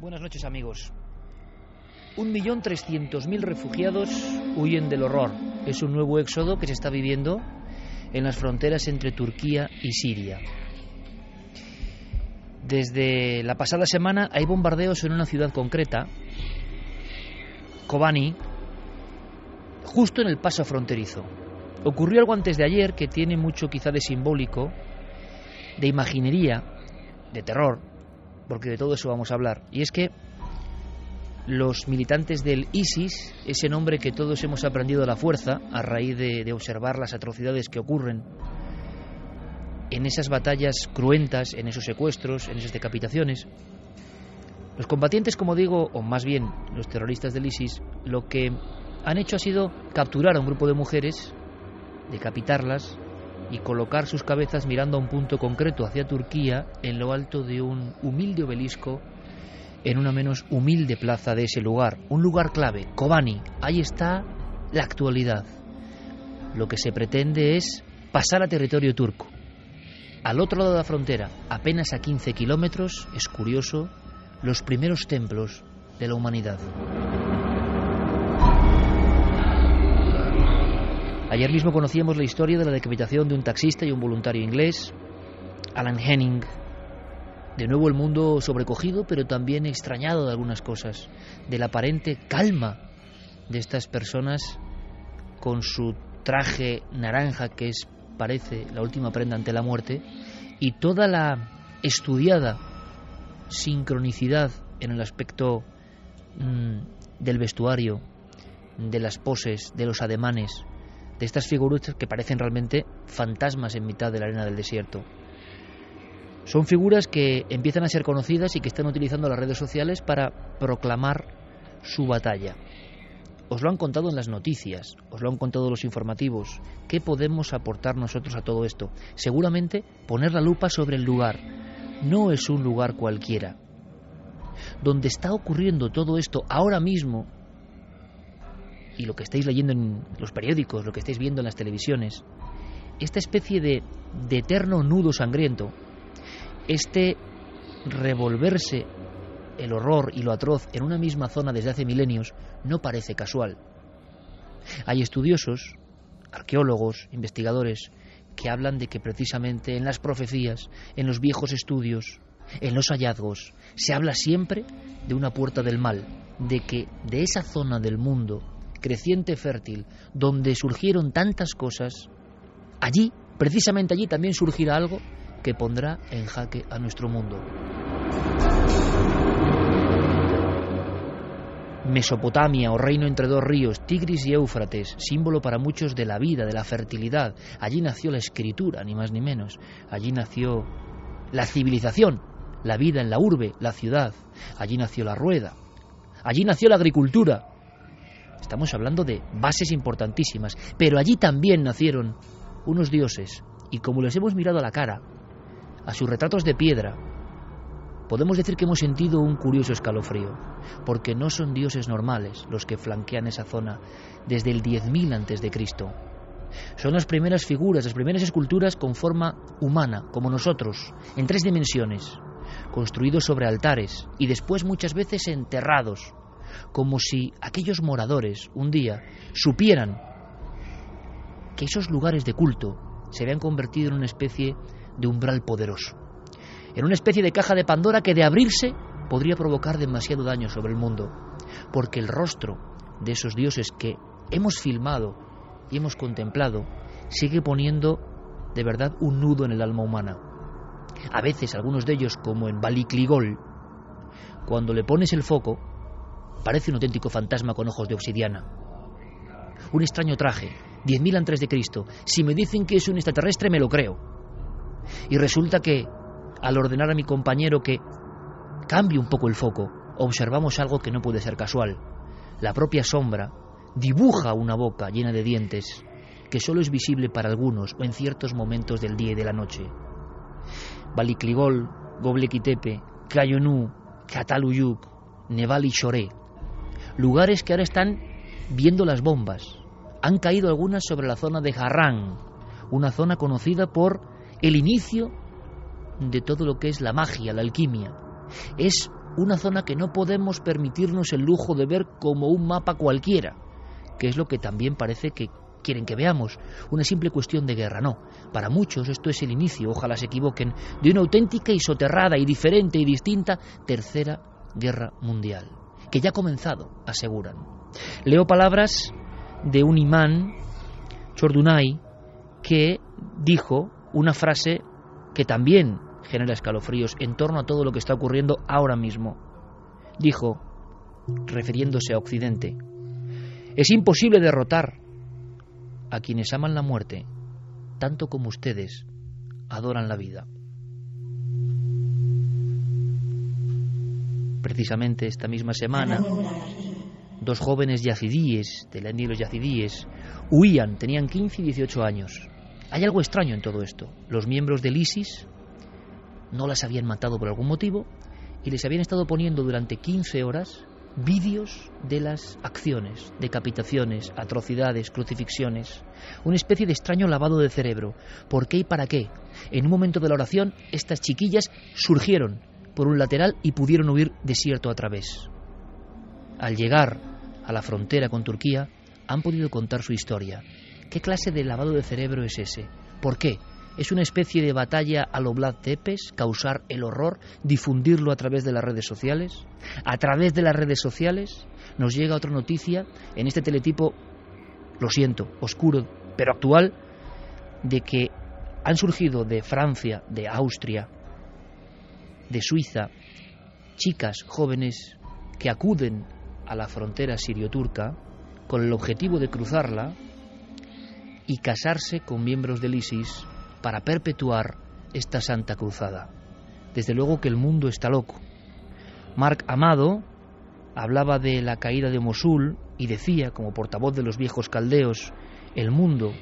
Buenas noches, amigos. 1.300.000 refugiados huyen del horror. Es un nuevo éxodo que se está viviendo en las fronteras entre Turquía y Siria. Desde la pasada semana hay bombardeos en una ciudad concreta, Kobani, justo en el paso fronterizo. Ocurrió algo antes de ayer que tiene mucho quizá de simbólico, de imaginería, de terror, porque de todo eso vamos a hablar. Y es que los militantes del ISIS, ese nombre que todos hemos aprendido a la fuerza a raíz de observar las atrocidades que ocurren en esas batallas cruentas, en esos secuestros, en esas decapitaciones, los combatientes, como digo, o más bien los terroristas del ISIS, lo que han hecho ha sido capturar a un grupo de mujeres, decapitarlas y colocar sus cabezas mirando a un punto concreto hacia Turquía en lo alto de un humilde obelisco en una menos humilde plaza de ese lugar, un lugar clave, Kobani. Ahí está la actualidad. Lo que se pretende es pasar a territorio turco. Al otro lado de la frontera, apenas a 15 kilómetros, es curioso, los primeros templos de la humanidad. Ayer mismo conocíamos la historia de la decapitación de un taxista y un voluntario inglés, Alan Henning. De nuevo el mundo sobrecogido, pero también extrañado de algunas cosas, de la aparente calma de estas personas con su traje naranja, que parece la última prenda ante la muerte, y toda la estudiada sincronicidad en el aspecto del vestuario, de las poses, de los ademanes, de estas figuras que parecen realmente fantasmas en mitad de la arena del desierto. Son figuras que empiezan a ser conocidas y que están utilizando las redes sociales para proclamar su batalla. Os lo han contado en las noticias, os lo han contado los informativos. ¿Qué podemos aportar nosotros a todo esto? Seguramente poner la lupa sobre el lugar. No es un lugar cualquiera. Donde está ocurriendo todo esto ahora mismo, y lo que estáis leyendo en los periódicos, lo que estáis viendo en las televisiones, esta especie de eterno nudo sangriento, este revolverse el horror y lo atroz en una misma zona desde hace milenios, no parece casual. Hay estudiosos, arqueólogos, investigadores, que hablan de que precisamente en las profecías, en los viejos estudios, en los hallazgos, se habla siempre de una puerta del mal, de que de esa zona del mundo creciente, fértil, donde surgieron tantas cosas, allí, precisamente allí, también surgirá algo que pondrá en jaque a nuestro mundo. Mesopotamia, o reino entre dos ríos, Tigris y Éufrates, símbolo para muchos de la vida, de la fertilidad. Allí nació la escritura, ni más ni menos. Allí nació la civilización, la vida en la urbe, la ciudad. Allí nació la rueda. Allí nació la agricultura. Estamos hablando de bases importantísimas, pero allí también nacieron unos dioses, y como les hemos mirado a la cara, a sus retratos de piedra, podemos decir que hemos sentido un curioso escalofrío, porque no son dioses normales los que flanquean esa zona desde el 10.000 a.C. Son las primeras figuras, las primeras esculturas con forma humana, como nosotros, en 3 dimensiones, construidos sobre altares y después muchas veces enterrados, como si aquellos moradores un día supieran que esos lugares de culto se habían convertido en una especie de umbral poderoso, en una especie de caja de Pandora que de abrirse podría provocar demasiado daño sobre el mundo, porque el rostro de esos dioses que hemos filmado y hemos contemplado sigue poniendo de verdad un nudo en el alma humana. A veces algunos de ellos, como en Balikligol, cuando le pones el foco, parece un auténtico fantasma con ojos de obsidiana. Un extraño traje, 10.000 a.C. Si me dicen que es un extraterrestre, me lo creo. Y resulta que, al ordenar a mi compañero que cambie un poco el foco, observamos algo que no puede ser casual. La propia sombra dibuja una boca llena de dientes que solo es visible para algunos o en ciertos momentos del día y de la noche. Balikligol, Göbekli Tepe, Kayonu, Çatalhöyük, Nebali Şore, lugares que ahora están viendo las bombas. Han caído algunas sobre la zona de Harran, una zona conocida por el inicio de todo lo que es la magia, la alquimia. Es una zona que no podemos permitirnos el lujo de ver como un mapa cualquiera, que es lo que también parece que quieren que veamos, una simple cuestión de guerra. No, para muchos esto es el inicio, ojalá se equivoquen, de una auténtica y soterrada y diferente y distinta tercera guerra mundial, que ya ha comenzado, aseguran. Leo palabras de un imán, Chordunay, que dijo una frase que también genera escalofríos en torno a todo lo que está ocurriendo ahora mismo. Dijo, refiriéndose a Occidente: es imposible derrotar a quienes aman la muerte tanto como ustedes adoran la vida. Precisamente esta misma semana, 2 jóvenes yazidíes, de la etnia de los yazidíes, huían, tenían 15 y 18 años. Hay algo extraño en todo esto. Los miembros del ISIS no las habían matado por algún motivo y les habían estado poniendo durante 15 horas vídeos de las acciones, decapitaciones, atrocidades, crucifixiones, una especie de extraño lavado de cerebro. ¿Por qué y para qué? En un momento de la oración, estas chiquillas surgieron por un lateral y pudieron huir desierto a través. Al llegar a la frontera con Turquía, han podido contar su historia. ¿Qué clase de lavado de cerebro es ese? ¿Por qué? ¿Es una especie de batalla a lo Vlad Tepes, causar el horror, difundirlo a través de las redes sociales? A través de las redes sociales nos llega otra noticia en este teletipo, lo siento, oscuro, pero actual, de que han surgido de Francia, de Austria, de Suiza, chicas jóvenes que acuden a la frontera sirio-turca con el objetivo de cruzarla y casarse con miembros del ISIS para perpetuar esta santa cruzada. Desde luego que el mundo está loco. Marc Amado hablaba de la caída de Mosul y decía, como portavoz de los viejos caldeos, el mundo,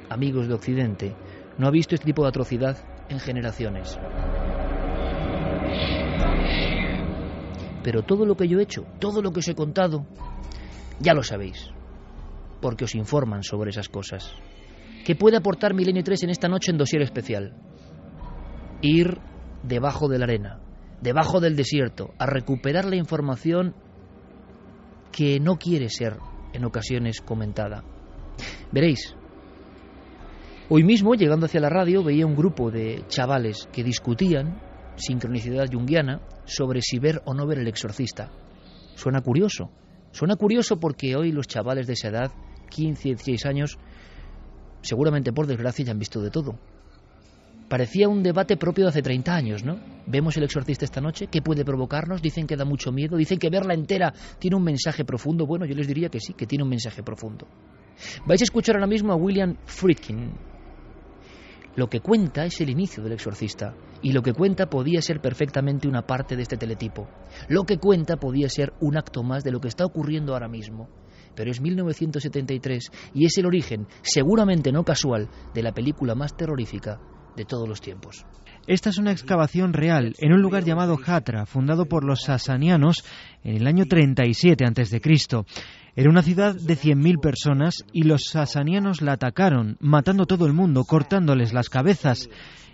amigos de Occidente, no ha visto este tipo de atrocidad en generaciones. Pero todo lo que yo he hecho, todo lo que os he contado, ya lo sabéis, porque os informan sobre esas cosas. ¿Qué puede aportar Milenio 3 en esta noche en Dossier Especial? Ir debajo de la arena, debajo del desierto, a recuperar la información que no quiere ser en ocasiones comentada. Veréis, hoy mismo, llegando hacia la radio, veía un grupo de chavales que discutían, sincronicidad junguiana, sobre si ver o no ver El Exorcista. Suena curioso porque hoy los chavales de esa edad, 15, 16 años, seguramente por desgracia ya han visto de todo. Parecía un debate propio de hace 30 años, ¿no? ¿Vemos El Exorcista esta noche? ¿Qué puede provocarnos? Dicen que da mucho miedo, dicen que verla entera tiene un mensaje profundo. Bueno, yo les diría que sí, que tiene un mensaje profundo. Vais a escuchar ahora mismo a William Friedkin. Lo que cuenta es el inicio del Exorcista, y lo que cuenta podía ser perfectamente una parte de este teletipo. Lo que cuenta podía ser un acto más de lo que está ocurriendo ahora mismo. Pero es 1973 y es el origen, seguramente no casual, de la película más terrorífica de todos los tiempos. Esta es una excavación real en un lugar llamado Hatra, fundado por los sasanianos en el año 37 a.C. Era una ciudad de 100.000 personas y los sasanianos la atacaron, matando a todo el mundo, cortándoles las cabezas.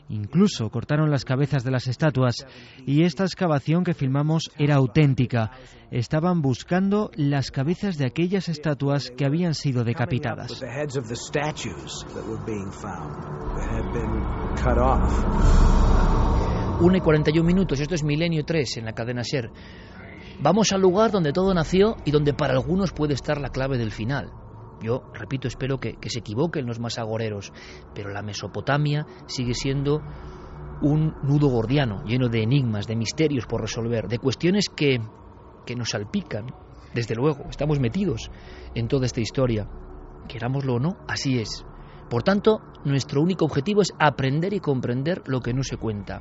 Incluso cortaron las cabezas de las estatuas, y esta excavación que filmamos era auténtica. Estaban buscando las cabezas de aquellas estatuas que habían sido decapitadas. 1:41, esto es Milenio 3 en la cadena SER. Vamos al lugar donde todo nació y donde para algunos puede estar la clave del final. Yo, repito, espero que se equivoquen los más agoreros, pero la Mesopotamia sigue siendo un nudo gordiano, lleno de enigmas, de misterios por resolver, de cuestiones que nos salpican. Desde luego, estamos metidos en toda esta historia. Querámoslo o no, así es. Por tanto, nuestro único objetivo es aprender y comprender lo que no se cuenta.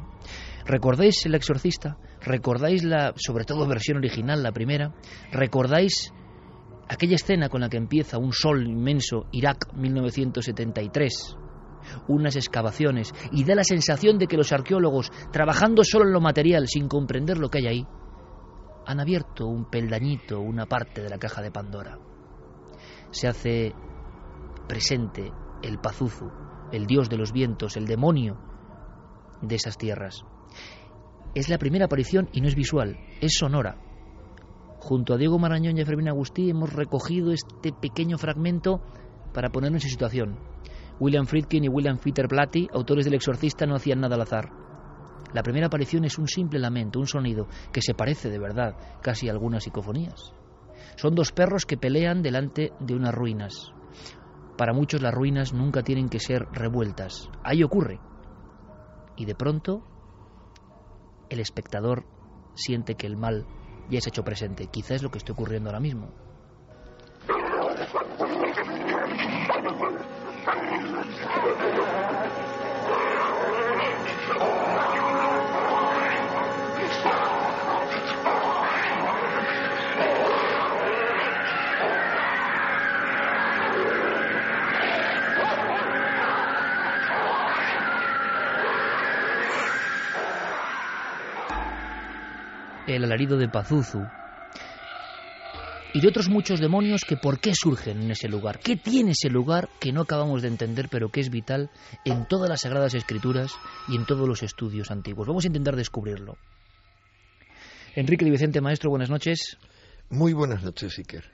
¿Recordáis El Exorcista? ¿Recordáis la, sobre todo, versión original, la primera? ¿Recordáis aquella escena con la que empieza un sol inmenso, Irak, 1973? Unas excavaciones, y da la sensación de que los arqueólogos, trabajando solo en lo material, sin comprender lo que hay ahí, han abierto un peldañito, una parte de la caja de Pandora. Se hace presente el Pazuzu, el dios de los vientos, el demonio de esas tierras. Es la primera aparición y no es visual, es sonora. Junto a Diego Marañón y a Fermín Agustí hemos recogido este pequeño fragmento para ponernos en situación. William Friedkin y William Peter Blatty, autores del Exorcista, no hacían nada al azar. La primera aparición es un simple lamento, un sonido que se parece de verdad casi a algunas psicofonías. Son dos perros que pelean delante de unas ruinas. Para muchos las ruinas nunca tienen que ser revueltas. Ahí ocurre. Y de pronto el espectador siente que el mal ya se ha hecho presente. Quizá es lo que esté ocurriendo ahora mismo. El alarido de Pazuzu y de otros muchos demonios que por qué surgen en ese lugar. ¿Qué tiene ese lugar que no acabamos de entender, pero que es vital en todas las Sagradas Escrituras y en todos los estudios antiguos? Vamos a intentar descubrirlo. Enrique Di Vicente, maestro, buenas noches. Muy buenas noches, Iker.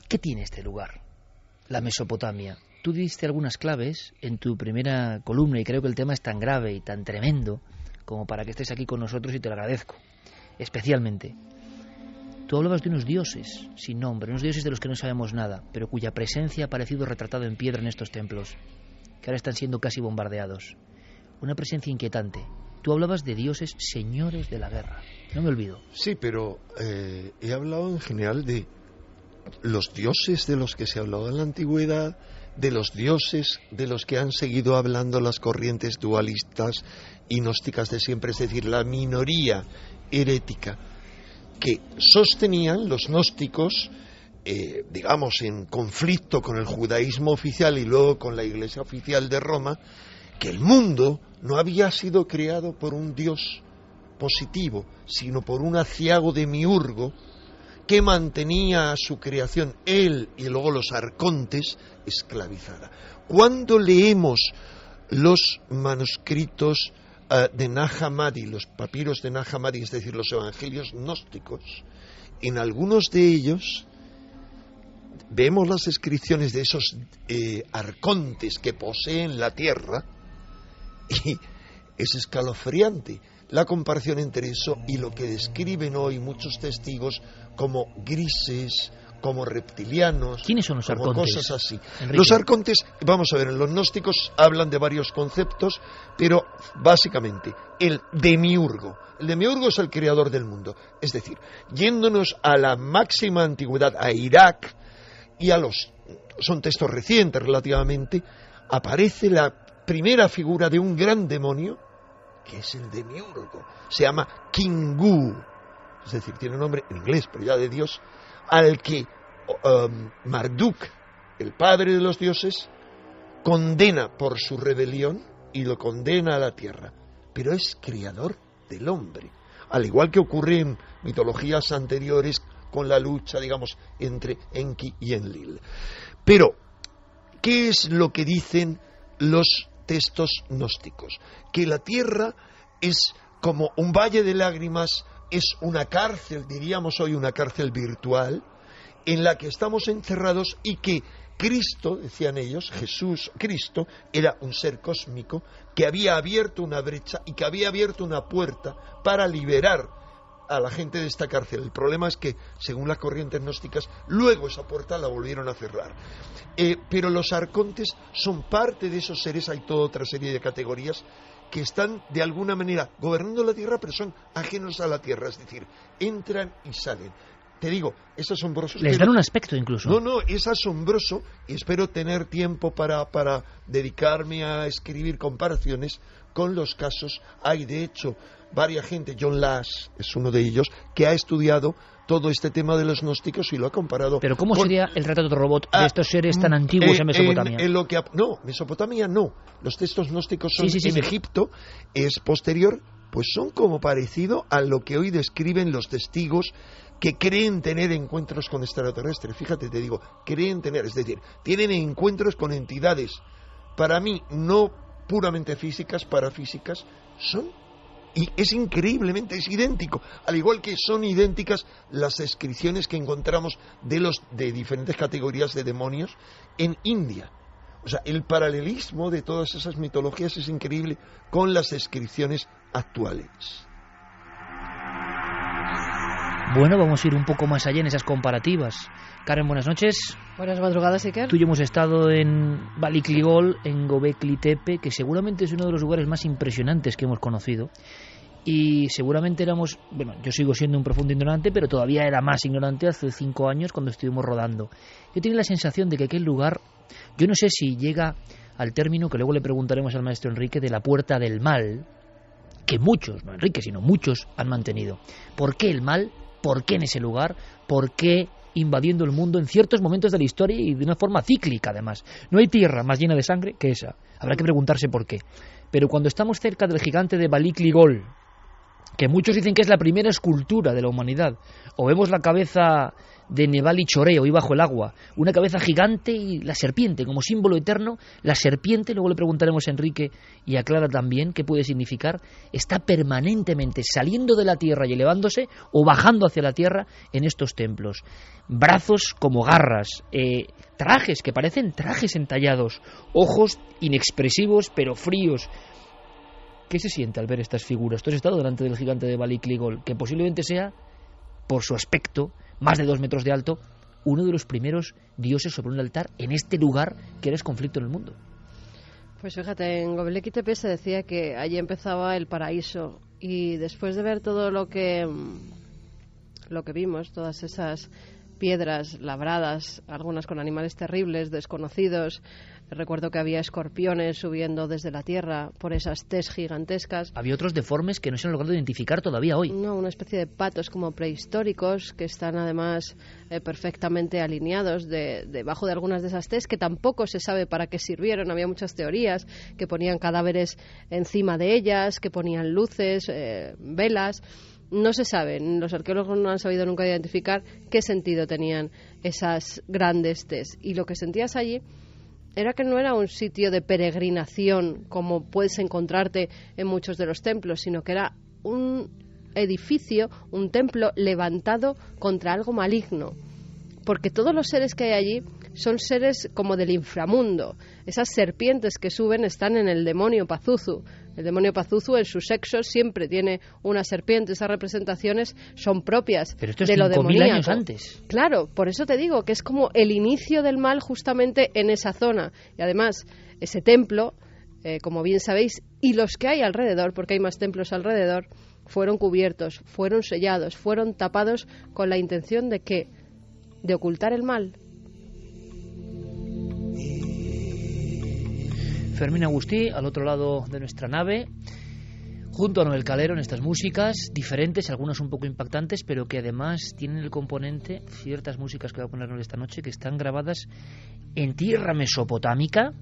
¿Qué tiene este lugar? La Mesopotamia. Tú diste algunas claves en tu primera columna y creo que el tema es tan grave y tan tremendo como para que estés aquí con nosotros y te lo agradezco, especialmente. Tú hablabas de unos dioses sin nombre, unos dioses de los que no sabemos nada, pero cuya presencia ha aparecido retratada en piedra en estos templos, que ahora están siendo casi bombardeados. Una presencia inquietante. Tú hablabas de dioses señores de la guerra. No me olvido. Sí, pero he hablado en general de los dioses de los que se ha hablado en la antigüedad, de los dioses de los que han seguido hablando las corrientes dualistas y gnósticas de siempre, es decir, la minoría herética que sostenían los gnósticos, digamos, en conflicto con el judaísmo oficial y luego con la Iglesia oficial de Roma, que el mundo no había sido creado por un Dios positivo, sino por un aciago demiurgo que mantenía a su creación, él y luego los arcontes, esclavizada. Cuando leemos los manuscritos de Nag Hammadi, los papiros de Nag Hammadi, es decir, los evangelios gnósticos, en algunos de ellos vemos las descripciones de esos arcontes que poseen la tierra y es escalofriante la comparación entre eso y lo que describen hoy muchos testigos como grises, como reptilianos. ¿Quiénes son los arcontes? Cosas así. Enrique. Los arcontes, vamos a ver, en los gnósticos hablan de varios conceptos, pero básicamente el demiurgo. El demiurgo es el creador del mundo. Es decir, yéndonos a la máxima antigüedad, a Irak, y son textos recientes relativamente, aparece la primera figura de un gran demonio, que es el demiurgo. Se llama Kingu, es decir, tiene un nombre en inglés, pero ya de Dios, al que Marduk, el padre de los dioses, condena por su rebelión y lo condena a la tierra, pero es creador del hombre, al igual que ocurre en mitologías anteriores con la lucha, digamos, entre Enki y Enlil. Pero, ¿qué es lo que dicen los textos gnósticos? Que la tierra es como un valle de lágrimas, es una cárcel, diríamos hoy una cárcel virtual, en la que estamos encerrados y que Cristo, decían ellos, Cristo, era un ser cósmico que había abierto una brecha y que había abierto una puerta para liberar a la gente de esta cárcel. El problema es que, según las corrientes gnósticas, luego esa puerta la volvieron a cerrar. Pero los arcontes son parte de esos seres, hay toda otra serie de categorías que están de alguna manera gobernando la tierra, pero son ajenos a la tierra, es decir, entran y salen. Te digo, es asombroso. Les dan un aspecto incluso. No, es asombroso y espero tener tiempo para dedicarme a escribir comparaciones con los casos. Hay, de hecho, varias gente, John Lash es uno de ellos, que ha estudiado todo este tema de los gnósticos y lo ha comparado. Pero ¿cómo sería el retrato de robot de estos seres tan antiguos en Mesopotamia? No, Mesopotamia no. Los textos gnósticos son sí. Egipto, es posterior, pues son como parecido a lo que hoy describen los testigos que creen tener encuentros con extraterrestres. Fíjate, te digo, creen tener, es decir, tienen encuentros con entidades, para mí, no puramente físicas, parafísicas, son Y es increíblemente, es idéntico, al igual que son idénticas las descripciones que encontramos de diferentes categorías de demonios en India. O sea, el paralelismo de todas esas mitologías es increíble con las descripciones actuales. Bueno, vamos a ir un poco más allá en esas comparativas. Karen, buenas noches. Buenas madrugadas, Iker. Tú y yo hemos estado en Balikligol, en Göbekli Tepe, que seguramente es uno de los lugares más impresionantes que hemos conocido. Y seguramente éramos, bueno, yo sigo siendo un profundo ignorante, pero todavía era más ignorante hace 5 años cuando estuvimos rodando. Yo tenía la sensación de que aquel lugar, yo no sé si llega al término que luego le preguntaremos al maestro Enrique de la puerta del mal, que muchos, no Enrique, sino muchos han mantenido. ¿Por qué el mal? ¿Por qué en ese lugar? ¿Por qué invadiendo el mundo en ciertos momentos de la historia y de una forma cíclica además? No hay tierra más llena de sangre que esa. Habrá que preguntarse por qué. Pero cuando estamos cerca del gigante de Balikligol, que muchos dicen que es la primera escultura de la humanidad, o vemos la cabeza de Nebali Choré, hoy bajo el agua, una cabeza gigante y la serpiente como símbolo eterno, la serpiente, luego le preguntaremos a Enrique y a Clara también qué puede significar, está permanentemente saliendo de la tierra y elevándose o bajando hacia la tierra en estos templos. Brazos como garras, trajes que parecen trajes entallados, ojos inexpresivos pero fríos. ¿Qué se siente al ver estas figuras? Tú has estado delante del gigante de Balikligol, que posiblemente sea, por su aspecto, más de 2 metros de alto, uno de los primeros dioses sobre un altar en este lugar que era conflicto en el mundo. Pues fíjate, en Göbekli Tepe se decía que allí empezaba el paraíso, y después de ver todo lo que vimos, todas esas piedras labradas, algunas con animales terribles, desconocidos. Recuerdo que había escorpiones subiendo desde la tierra por esas tes gigantescas. Había otros deformes que no se han logrado identificar todavía hoy. No, una especie de patos como prehistóricos que están además perfectamente alineados debajo de algunas de esas tes, que tampoco se sabe para qué sirvieron. Había muchas teorías, que ponían cadáveres encima de ellas, que ponían luces, velas. No se sabe, los arqueólogos no han sabido nunca identificar qué sentido tenían esas grandes tes. Y lo que sentías allí era que no era un sitio de peregrinación como puedes encontrarte en muchos de los templos, sino que era un edificio, un templo levantado contra algo maligno. Porque todos los seres que hay allí son seres como del inframundo. Esas serpientes que suben están en el demonio Pazuzu. El demonio Pazuzu en su sexo siempre tiene una serpiente. Esas representaciones son propias de lo demoníaco. Pero esto es 5.000 años antes. Claro, por eso te digo que es como el inicio del mal justamente en esa zona. Y además, ese templo, como bien sabéis, y los que hay alrededor, porque hay más templos alrededor, fueron cubiertos, fueron sellados, fueron tapados con la intención de ¿qué? De ocultar el mal. Fermín Agustí, al otro lado de nuestra nave, junto a Noel Calero en estas músicas diferentes, algunas un poco impactantes, pero que además tienen el componente, ciertas músicas que voy a ponernos esta noche, que están grabadas en tierra mesopotámica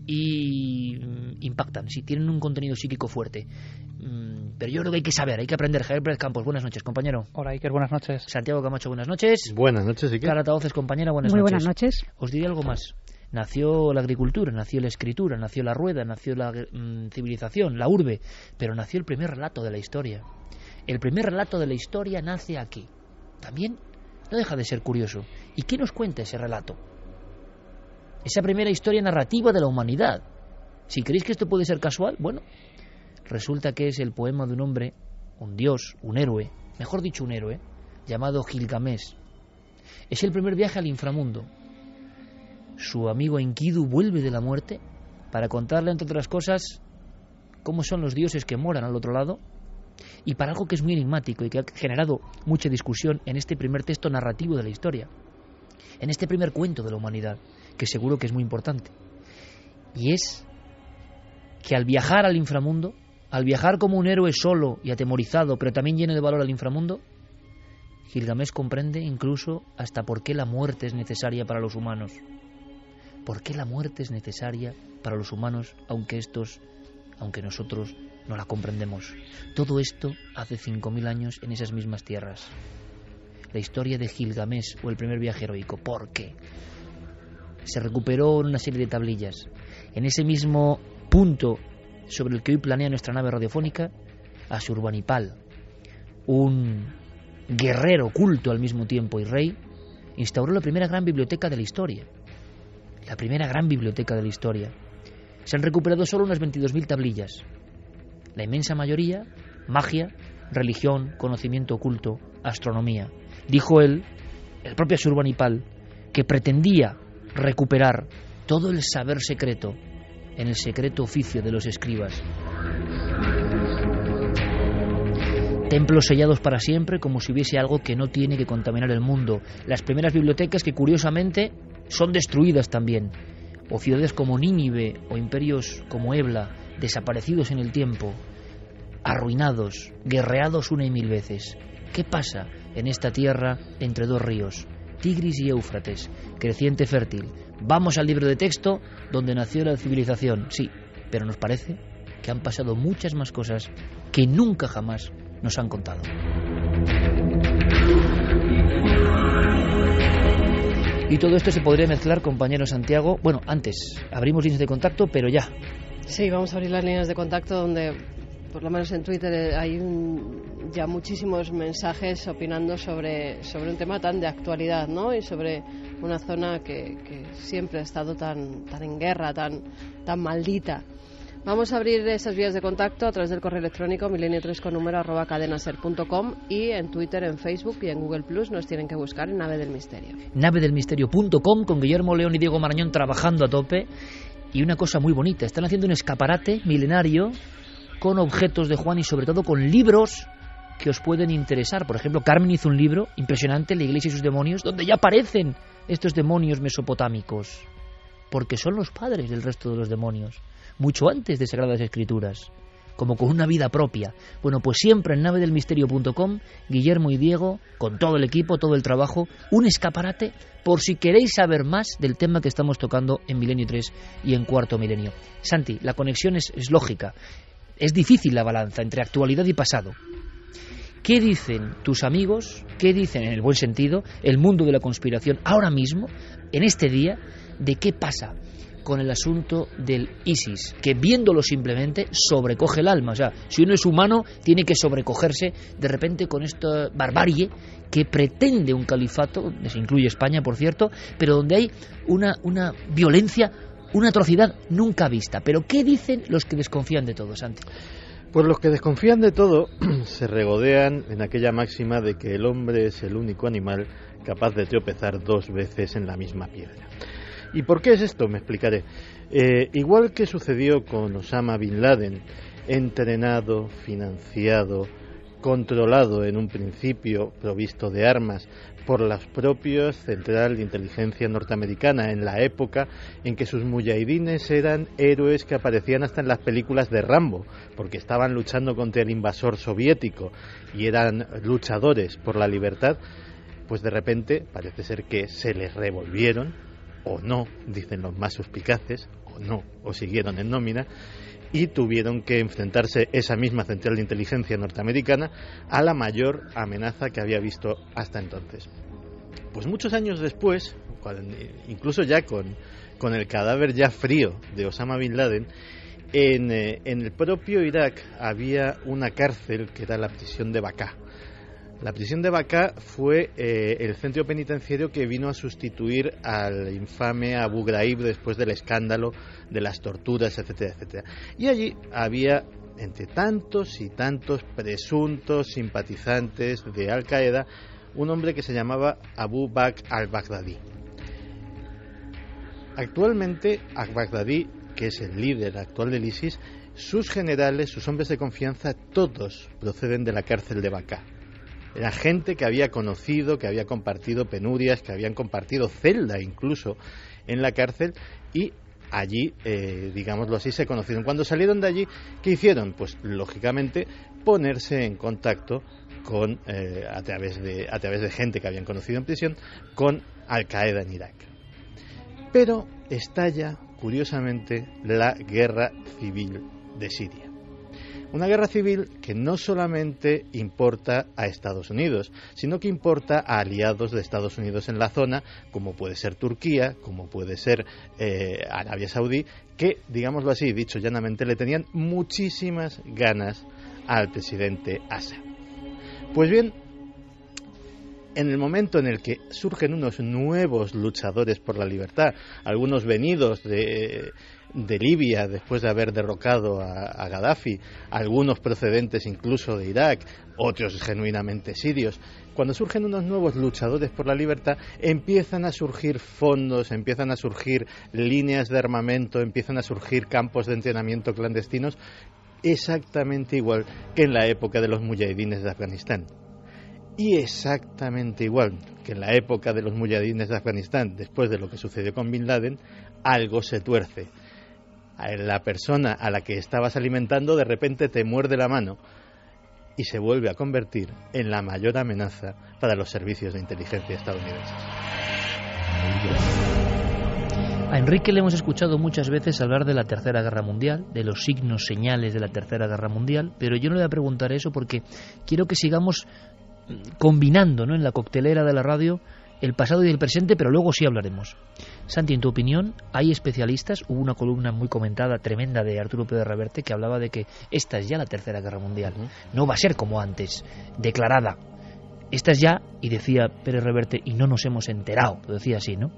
y impactan, sí, tienen un contenido psíquico fuerte. Pero yo creo que hay que saber, hay que aprender. Herbert Campos, buenas noches, compañero. Hola, Iker, buenas noches. Santiago Camacho, buenas noches. Buenas noches, Iker. Clara Taoces, compañera, buenas Muy noches. Buenas noches. Os diré algo más. Nació la agricultura, nació la escritura, nació la rueda, nació la civilización, la urbe, pero nació el primer relato de la historia. El primer relato de la historia nace aquí. También no deja de ser curioso. ¿Y qué nos cuenta ese relato? Esa primera historia narrativa de la humanidad. Si creéis que esto puede ser casual, bueno, resulta que es el poema de un hombre, un dios, un héroe, mejor dicho un héroe, llamado Gilgamesh. Es el primer viaje al inframundo. Su amigo Enkidu vuelve de la muerte para contarle, entre otras cosas, cómo son los dioses que moran al otro lado, y para algo que es muy enigmático y que ha generado mucha discusión en este primer texto narrativo de la historia, en este primer cuento de la humanidad, que seguro que es muy importante. Y es que al viajar al inframundo, al viajar como un héroe solo y atemorizado, pero también lleno de valor al inframundo, Gilgamesh comprende incluso hasta por qué la muerte es necesaria para los humanos. ¿Por qué la muerte es necesaria para los humanos, aunque nosotros no la comprendemos? Todo esto hace 5.000 años en esas mismas tierras. La historia de Gilgamesh, o el primer viaje heroico. ¿Por qué? Se recuperó en una serie de tablillas. En ese mismo punto sobre el que hoy planea nuestra nave radiofónica, Asurbanipal, un guerrero culto al mismo tiempo y rey, instauró la primera gran biblioteca de la historia. La primera gran biblioteca de la historia. Se han recuperado solo unas 22.000 tablillas. La inmensa mayoría, magia, religión, conocimiento oculto, astronomía. Dijo él, el propio Asurbanipal, que pretendía recuperar todo el saber secreto en el secreto oficio de los escribas. Templos sellados para siempre, como si hubiese algo que no tiene que contaminar el mundo. Las primeras bibliotecas que, curiosamente, son destruidas también. O ciudades como Nínive o imperios como Ebla, desaparecidos en el tiempo, arruinados, guerreados una y mil veces. ¿Qué pasa en esta tierra entre dos ríos, Tigris y Éufrates, creciente fértil? Vamos al libro de texto donde nació la civilización, sí, pero nos parece que han pasado muchas más cosas que nunca jamás nos han contado. Y todo esto se podría mezclar, compañero Santiago. Bueno, antes, abrimos líneas de contacto, pero ya. Sí, vamos a abrir las líneas de contacto donde, por lo menos en Twitter, hay ya muchísimos mensajes opinando sobre un tema tan de actualidad, ¿no? Y sobre una zona que siempre ha estado tan en guerra, tan maldita. Vamos a abrir esas vías de contacto a través del correo electrónico milenio3con@cadenaser.com y en Twitter, en Facebook y en Google Plus nos tienen que buscar en Nave del Misterio. Navedelmisterio.com, con Guillermo León y Diego Marañón trabajando a tope. Y una cosa muy bonita, están haciendo un escaparate milenario con objetos de Juan y sobre todo con libros que os pueden interesar. Por ejemplo, Carmen hizo un libro impresionante, La Iglesia y sus demonios, donde ya aparecen estos demonios mesopotámicos, porque son los padres del resto de los demonios, mucho antes de Sagradas Escrituras, como con una vida propia. Bueno, pues siempre en navedelmisterio.com, Guillermo y Diego, con todo el equipo, todo el trabajo, un escaparate por si queréis saber más del tema que estamos tocando en Milenio 3 y en Cuarto Milenio. Santi, la conexión es lógica. Es difícil la balanza entre actualidad y pasado. ¿Qué dicen tus amigos, qué dicen, en el buen sentido, el mundo de la conspiración ahora mismo, en este día, de qué pasa con el asunto del ISIS, que viéndolo simplemente sobrecoge el alma? O sea, si uno es humano, tiene que sobrecogerse de repente con esta barbarie que pretende un califato, se incluye España, por cierto, pero donde hay una violencia, una atrocidad nunca vista. Pero ¿qué dicen los que desconfían de todo, Santi? Pues los que desconfían de todo se regodean en aquella máxima de que el hombre es el único animal capaz de tropezar dos veces en la misma piedra. ¿Y por qué es esto? Me explicaré. Igual que sucedió con Osama Bin Laden, entrenado, financiado, controlado en un principio, provisto de armas, por las propias Central de Inteligencia norteamericana, en la época en que sus mujahidines eran héroes que aparecían hasta en las películas de Rambo, porque estaban luchando contra el invasor soviético y eran luchadores por la libertad. Pues de repente parece ser que se les revolvieron, o no, dicen los más suspicaces, o no, o siguieron en nómina, y tuvieron que enfrentarse esa misma Central de Inteligencia norteamericana a la mayor amenaza que había visto hasta entonces. Pues muchos años después, incluso ya con el cadáver ya frío de Osama Bin Laden, en el propio Irak había una cárcel que era la prisión de Baqá. La prisión de Baqá fue el centro penitenciario que vino a sustituir al infame Abu Ghraib después del escándalo de las torturas, etcétera, etcétera. Y allí había, entre tantos y tantos presuntos simpatizantes de Al-Qaeda, un hombre que se llamaba Abu Bakr al-Baghdadi. Actualmente, al-Baghdadi, que es el líder actual del ISIS, sus generales, sus hombres de confianza, todos proceden de la cárcel de Baqá. Era gente que había conocido, que había compartido penurias, que habían compartido celda incluso en la cárcel, y allí, digámoslo así, se conocieron. Cuando salieron de allí, ¿qué hicieron? Pues lógicamente ponerse en contacto con a través de gente que habían conocido en prisión, con Al-Qaeda en Irak. Pero estalla, curiosamente, la guerra civil de Siria. Una guerra civil que no solamente importa a Estados Unidos, sino que importa a aliados de Estados Unidos en la zona, como puede ser Turquía, como puede ser Arabia Saudí, que, digámoslo así, dicho llanamente, le tenían muchísimas ganas al presidente Assad. Pues bien, en el momento en el que surgen unos nuevos luchadores por la libertad, algunos venidos de Libia después de haber derrocado a Gaddafi, algunos procedentes incluso de Irak, otros genuinamente sirios, cuando surgen unos nuevos luchadores por la libertad, empiezan a surgir fondos, empiezan a surgir líneas de armamento, empiezan a surgir campos de entrenamiento clandestinos, exactamente igual que en la época de los muyahidines de Afganistán. Y exactamente igual que en la época de los muyahidines de Afganistán, después de lo que sucedió con Bin Laden, algo se tuerce. La persona a la que estabas alimentando de repente te muerde la mano y se vuelve a convertir en la mayor amenaza para los servicios de inteligencia estadounidenses. A Enrique le hemos escuchado muchas veces hablar de la Tercera Guerra Mundial, de los signos, señales de la Tercera Guerra Mundial, pero yo no le voy a preguntar eso porque quiero que sigamos combinando, ¿no?, en la coctelera de la radio el pasado y el presente, pero luego sí hablaremos. Santi, en tu opinión, ¿hay especialistas? Hubo una columna muy comentada, tremenda, de Arturo Pérez Reverte, que hablaba de que esta es ya la Tercera Guerra Mundial. No va a ser como antes, declarada. Esta es ya, y decía Pérez Reverte, y no nos hemos enterado, lo decía así, ¿no?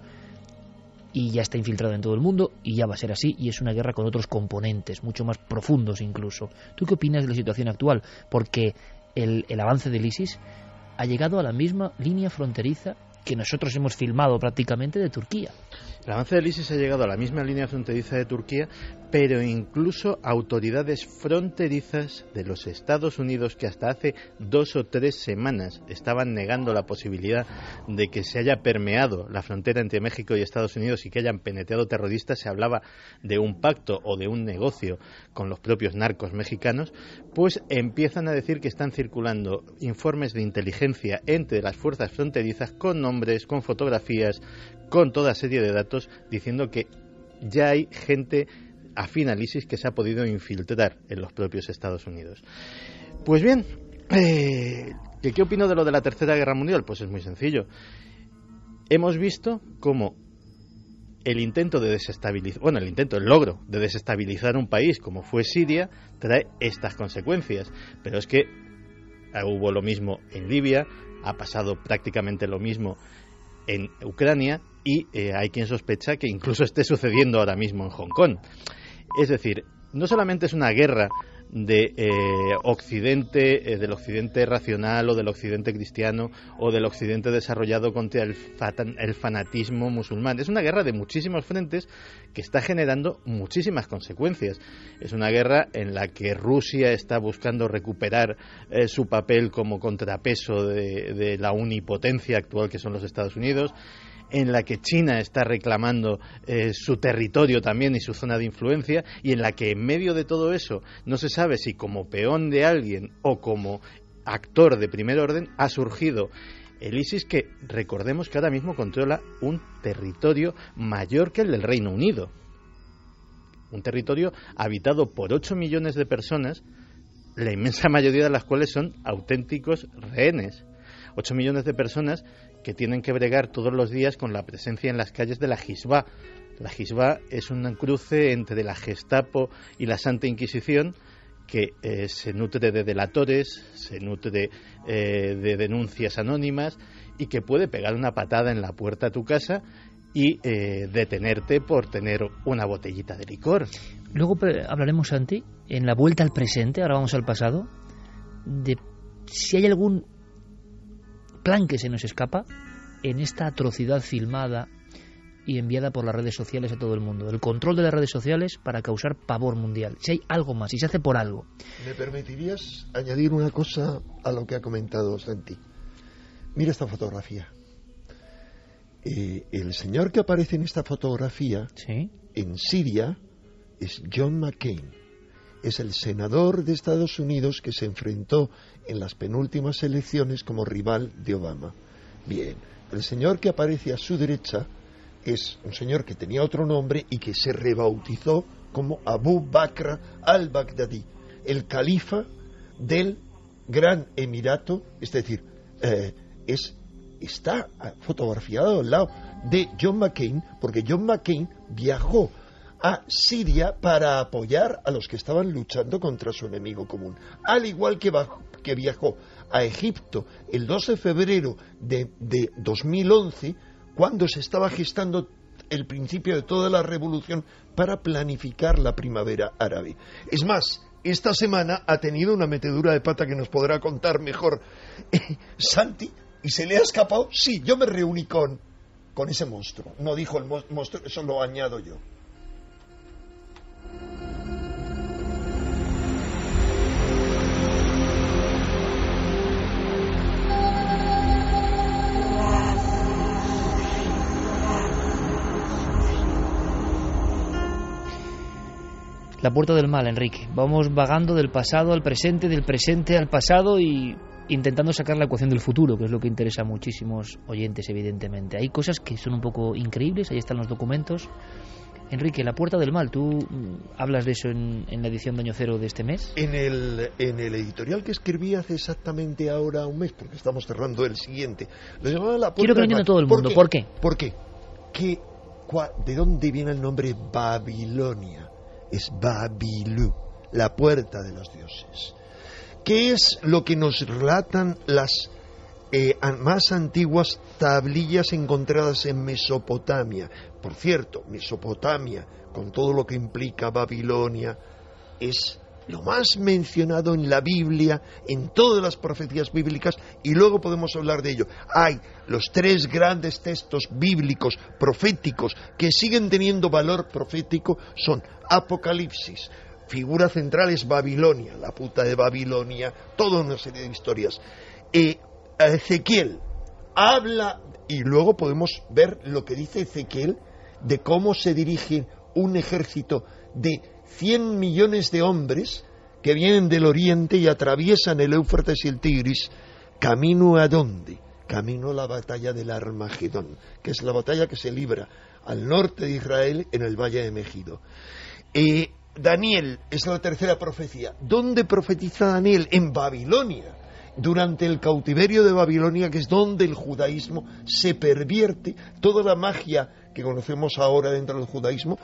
Y ya está infiltrada en todo el mundo, y ya va a ser así, y es una guerra con otros componentes, mucho más profundos incluso. ¿Tú qué opinas de la situación actual? Porque el avance del ISIS ha llegado a la misma línea fronteriza que nosotros hemos filmado prácticamente de Turquía. El avance del ISIS ha llegado a la misma línea fronteriza de Turquía, pero incluso autoridades fronterizas de los Estados Unidos, que hasta hace 2 o 3 semanas estaban negando la posibilidad de que se haya permeado la frontera entre México y Estados Unidos y que hayan penetrado terroristas, se hablaba de un pacto o de un negocio con los propios narcos mexicanos, pues empiezan a decir que están circulando informes de inteligencia entre las fuerzas fronterizas con nombres, con fotografías, con toda serie de datos, diciendo que ya hay gente afín al ISIS que se ha podido infiltrar en los propios Estados Unidos. Pues bien, ¿qué opino de lo de la Tercera Guerra Mundial? Pues es muy sencillo. Hemos visto cómo el logro de desestabilizar un país como fue Siria trae estas consecuencias. Pero es que hubo lo mismo en Libia, ha pasado prácticamente lo mismo en Ucrania y hay quien sospecha que incluso esté sucediendo ahora mismo en Hong Kong. Es decir, no solamente es una guerra de Occidente, del Occidente racional o del Occidente cristiano o del Occidente desarrollado contra el fanatismo musulmán. Es una guerra de muchísimos frentes que está generando muchísimas consecuencias. Es una guerra en la que Rusia está buscando recuperar su papel como contrapeso de la unipotencia actual que son los Estados Unidos, en la que China está reclamando su territorio también y su zona de influencia, y en la que en medio de todo eso no se sabe si como peón de alguien o como actor de primer orden ha surgido el ISIS, que recordemos que ahora mismo controla un territorio mayor que el del Reino Unido, un territorio habitado por 8 millones de personas, la inmensa mayoría de las cuales son auténticos rehenes. 8 millones de personas que tienen que bregar todos los días con la presencia en las calles de la Hizbá. La Hizbá es un cruce entre la Gestapo y la Santa Inquisición, que se nutre de delatores, se nutre de denuncias anónimas y que puede pegar una patada en la puerta a tu casa y detenerte por tener una botellita de licor. Luego hablaremos, Santi, en la vuelta al presente, ahora vamos al pasado, de si hay algún plan que se nos escapa en esta atrocidad filmada y enviada por las redes sociales a todo el mundo. El control de las redes sociales para causar pavor mundial. Si hay algo más, si se hace por algo. ¿Me permitirías añadir una cosa a lo que ha comentado Santi? Mira esta fotografía. El señor que aparece en esta fotografía, ¿sí?, en Siria, es John McCain. Es el senador de Estados Unidos que se enfrentó en las penúltimas elecciones como rival de Obama. Bien, el señor que aparece a su derecha es un señor que tenía otro nombre y que se rebautizó como Abu Bakr al-Baghdadi, el califa del Gran Emirato, es decir, está fotografiado al lado de John McCain, porque John McCain viajó a Siria para apoyar a los que estaban luchando contra su enemigo común. Al igual que viajó a Egipto el 2 de febrero de 2011, cuando se estaba gestando el principio de toda la revolución para planificar la primavera árabe. Es más, esta semana ha tenido una metedura de pata que nos podrá contar mejor Santi, y se le ha escapado. Sí, yo me reuní con ese monstruo. No dijo el monstruo, eso lo añado yo. La puerta del mal, Enrique. Vamos vagando del pasado al presente, del presente al pasado y intentando sacar la ecuación del futuro, que es lo que interesa a muchísimos oyentes, evidentemente. Hay cosas que son un poco increíbles, ahí están los documentos. Enrique, la puerta del mal, ¿tú hablas de eso en la edición de Año Cero de este mes? En el editorial que escribí hace exactamente ahora un mes, porque estamos cerrando el siguiente, lo llamaba la puerta Quiero que lo entienda todo el mundo. ¿Por qué? ¿Por qué? ¿De dónde viene el nombre Babilonia? Es Babilú, la puerta de los dioses. ¿Qué es lo que nos relatan las más antiguas tablillas encontradas en Mesopotamia? Por cierto, Mesopotamia, con todo lo que implica Babilonia, es lo más mencionado en la Biblia, en todas las profecías bíblicas, y luego podemos hablar de ello. Hay los 3 grandes textos bíblicos proféticos que siguen teniendo valor profético, son Apocalipsis, figura central es Babilonia, la puta de Babilonia, toda una serie de historias. Ezequiel habla, y luego podemos ver lo que dice Ezequiel de cómo se dirige un ejército de 100 millones de hombres que vienen del oriente y atraviesan el Éufrates y el Tigris. ¿Camino a dónde? Camino a la batalla del Armagedón, que es la batalla que se libra al norte de Israel en el Valle de Megido. Daniel es la tercera profecía. ¿Dónde profetiza Daniel? En Babilonia, durante el cautiverio de Babilonia, que es donde el judaísmo se pervierte. Toda la magia que conocemos ahora dentro del judaísmo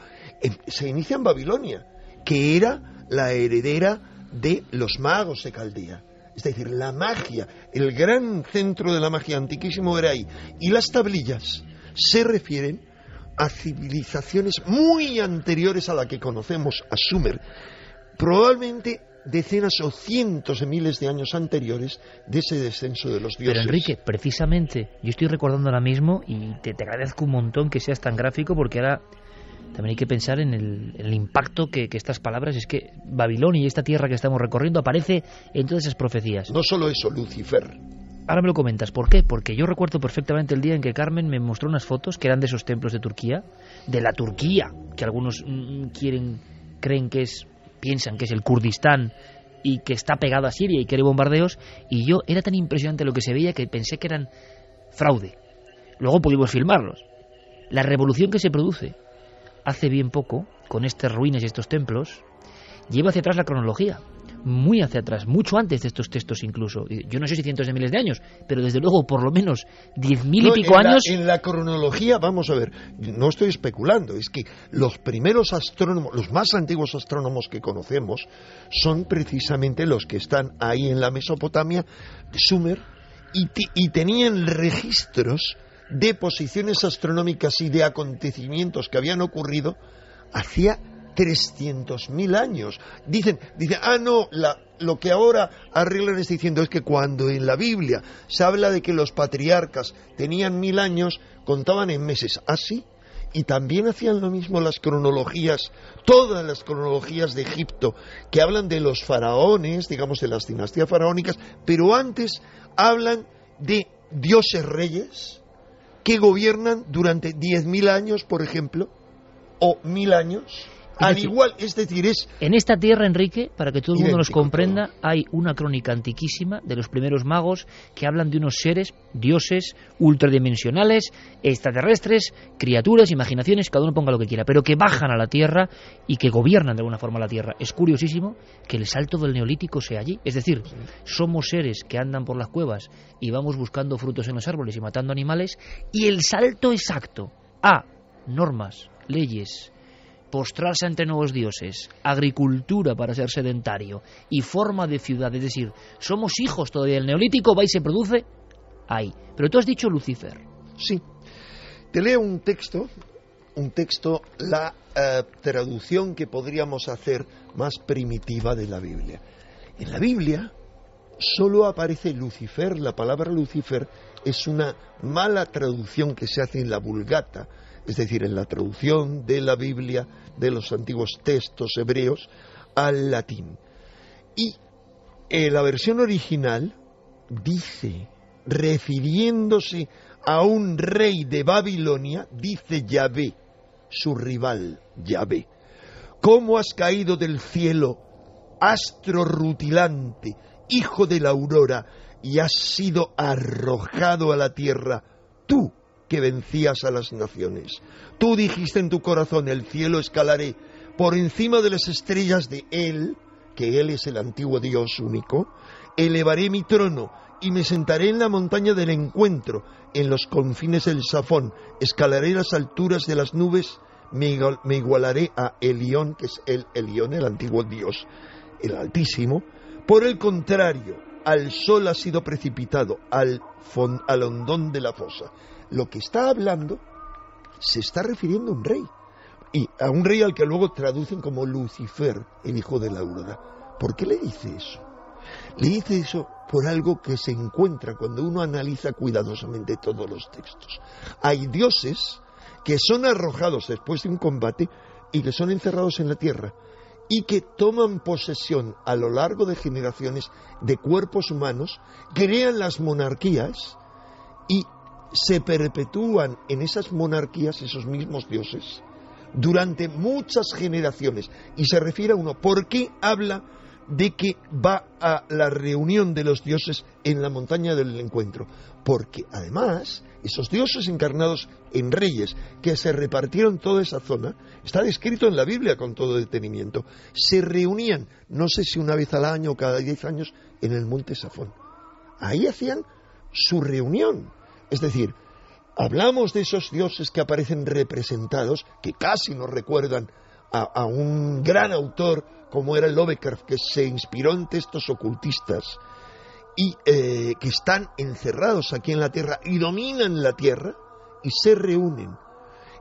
se inicia en Babilonia, que era la heredera de los magos de Caldea. Es decir, la magia, el gran centro de la magia antiquísimo era ahí. Y las tablillas se refieren a civilizaciones muy anteriores a la que conocemos, a Sumer, probablemente decenas o cientos de miles de años anteriores de ese descenso de los dioses. Pero Enrique, precisamente, yo estoy recordando ahora mismo, y te agradezco un montón que seas tan gráfico, porque ahora también hay que pensar en el impacto que estas palabras, es que Babilonia y esta tierra que estamos recorriendo aparece en todas esas profecías. No solo eso, Lucifer. Ahora me lo comentas, ¿por qué? Porque yo recuerdo perfectamente el día en que Carmen me mostró unas fotos que eran de esos templos de Turquía, de la Turquía, que algunos creen que es, piensan que es el Kurdistán y que está pegado a Siria y quiere bombardeos, y yo era tan impresionante lo que se veía que pensé que eran fraude. Luego pudimos filmarlos. La revolución que se produce hace bien poco con estas ruinas y estos templos lleva hacia atrás la cronología, muy hacia atrás, mucho antes de estos textos incluso. Yo no sé si cientos de miles de años, pero desde luego por lo menos 10.000 y pico años. En la cronología, vamos a ver, no estoy especulando, es que los primeros astrónomos, los más antiguos astrónomos que conocemos, son precisamente los que están ahí en la Mesopotamia, Sumer, y tenían registros de posiciones astronómicas y de acontecimientos que habían ocurrido hacía 300.000 años. Dicen, no, lo que ahora arreglan es diciendo es que cuando en la Biblia se habla de que los patriarcas tenían 1000 años, contaban en meses. Así, y también hacían lo mismo las cronologías, todas las cronologías de Egipto, que hablan de los faraones, digamos de las dinastías faraónicas, pero antes hablan de dioses reyes que gobiernan durante 10.000 años, por ejemplo, o 1000 años. Al igual, es decir, es... En esta tierra, Enrique, para que todo el mundo nos comprenda, hay una crónica antiquísima de los primeros magos que hablan de unos seres, dioses, ultradimensionales, extraterrestres, criaturas, imaginaciones, cada uno ponga lo que quiera, pero que bajan a la tierra y que gobiernan de alguna forma la tierra. Es curiosísimo que el salto del neolítico sea allí. Es decir, somos seres que andan por las cuevas y vamos buscando frutos en los árboles y matando animales, y el salto exacto a normas, leyes, postrarse ante nuevos dioses, agricultura para ser sedentario y forma de ciudad, es decir, somos hijos todavía del Neolítico, va y se produce ahí. Pero tú has dicho Lucifer. Sí. Te leo un texto, la traducción que podríamos hacer más primitiva de la Biblia. En la Biblia solo aparece Lucifer. La palabra Lucifer es una mala traducción que se hace en la Vulgata, es decir, en la traducción de la Biblia de los antiguos textos hebreos al latín. Y la versión original dice, refiriéndose a un rey de Babilonia, dice Yahvé, su rival, Yahvé: ¿cómo has caído del cielo, astro rutilante, hijo de la aurora, y has sido arrojado a la tierra, tú que vencías a las naciones? Tú dijiste en tu corazón, el cielo escalaré, por encima de las estrellas de él, que él es el antiguo Dios único, elevaré mi trono y me sentaré en la montaña del encuentro, en los confines del Safón, escalaré las alturas de las nubes, me igualaré a Elión, que es el Elión, el antiguo Dios, el Altísimo. Por el contrario, al sol ha sido precipitado, al hondón de la fosa. Lo que está hablando se está refiriendo a un rey, y a un rey al que luego traducen como Lucifer, el hijo de la aurora. ¿Por qué le dice eso? Le dice eso por algo que se encuentra cuando uno analiza cuidadosamente todos los textos. Hay dioses que son arrojados después de un combate y que son encerrados en la tierra y que toman posesión a lo largo de generaciones de cuerpos humanos, crean las monarquías y se perpetúan en esas monarquías esos mismos dioses durante muchas generaciones. Y se refiere a uno, ¿por qué habla de que va a la reunión de los dioses en la montaña del encuentro? Porque además esos dioses encarnados en reyes que se repartieron toda esa zona, está descrito en la Biblia con todo detenimiento, se reunían, no sé si una vez al año o cada 10 años, en el monte Safón. Ahí hacían su reunión. Es decir, hablamos de esos dioses que aparecen representados, que casi nos recuerdan a un gran autor como era Lovecraft, que se inspiró en textos ocultistas y que están encerrados aquí en la tierra y dominan la tierra y se reúnen.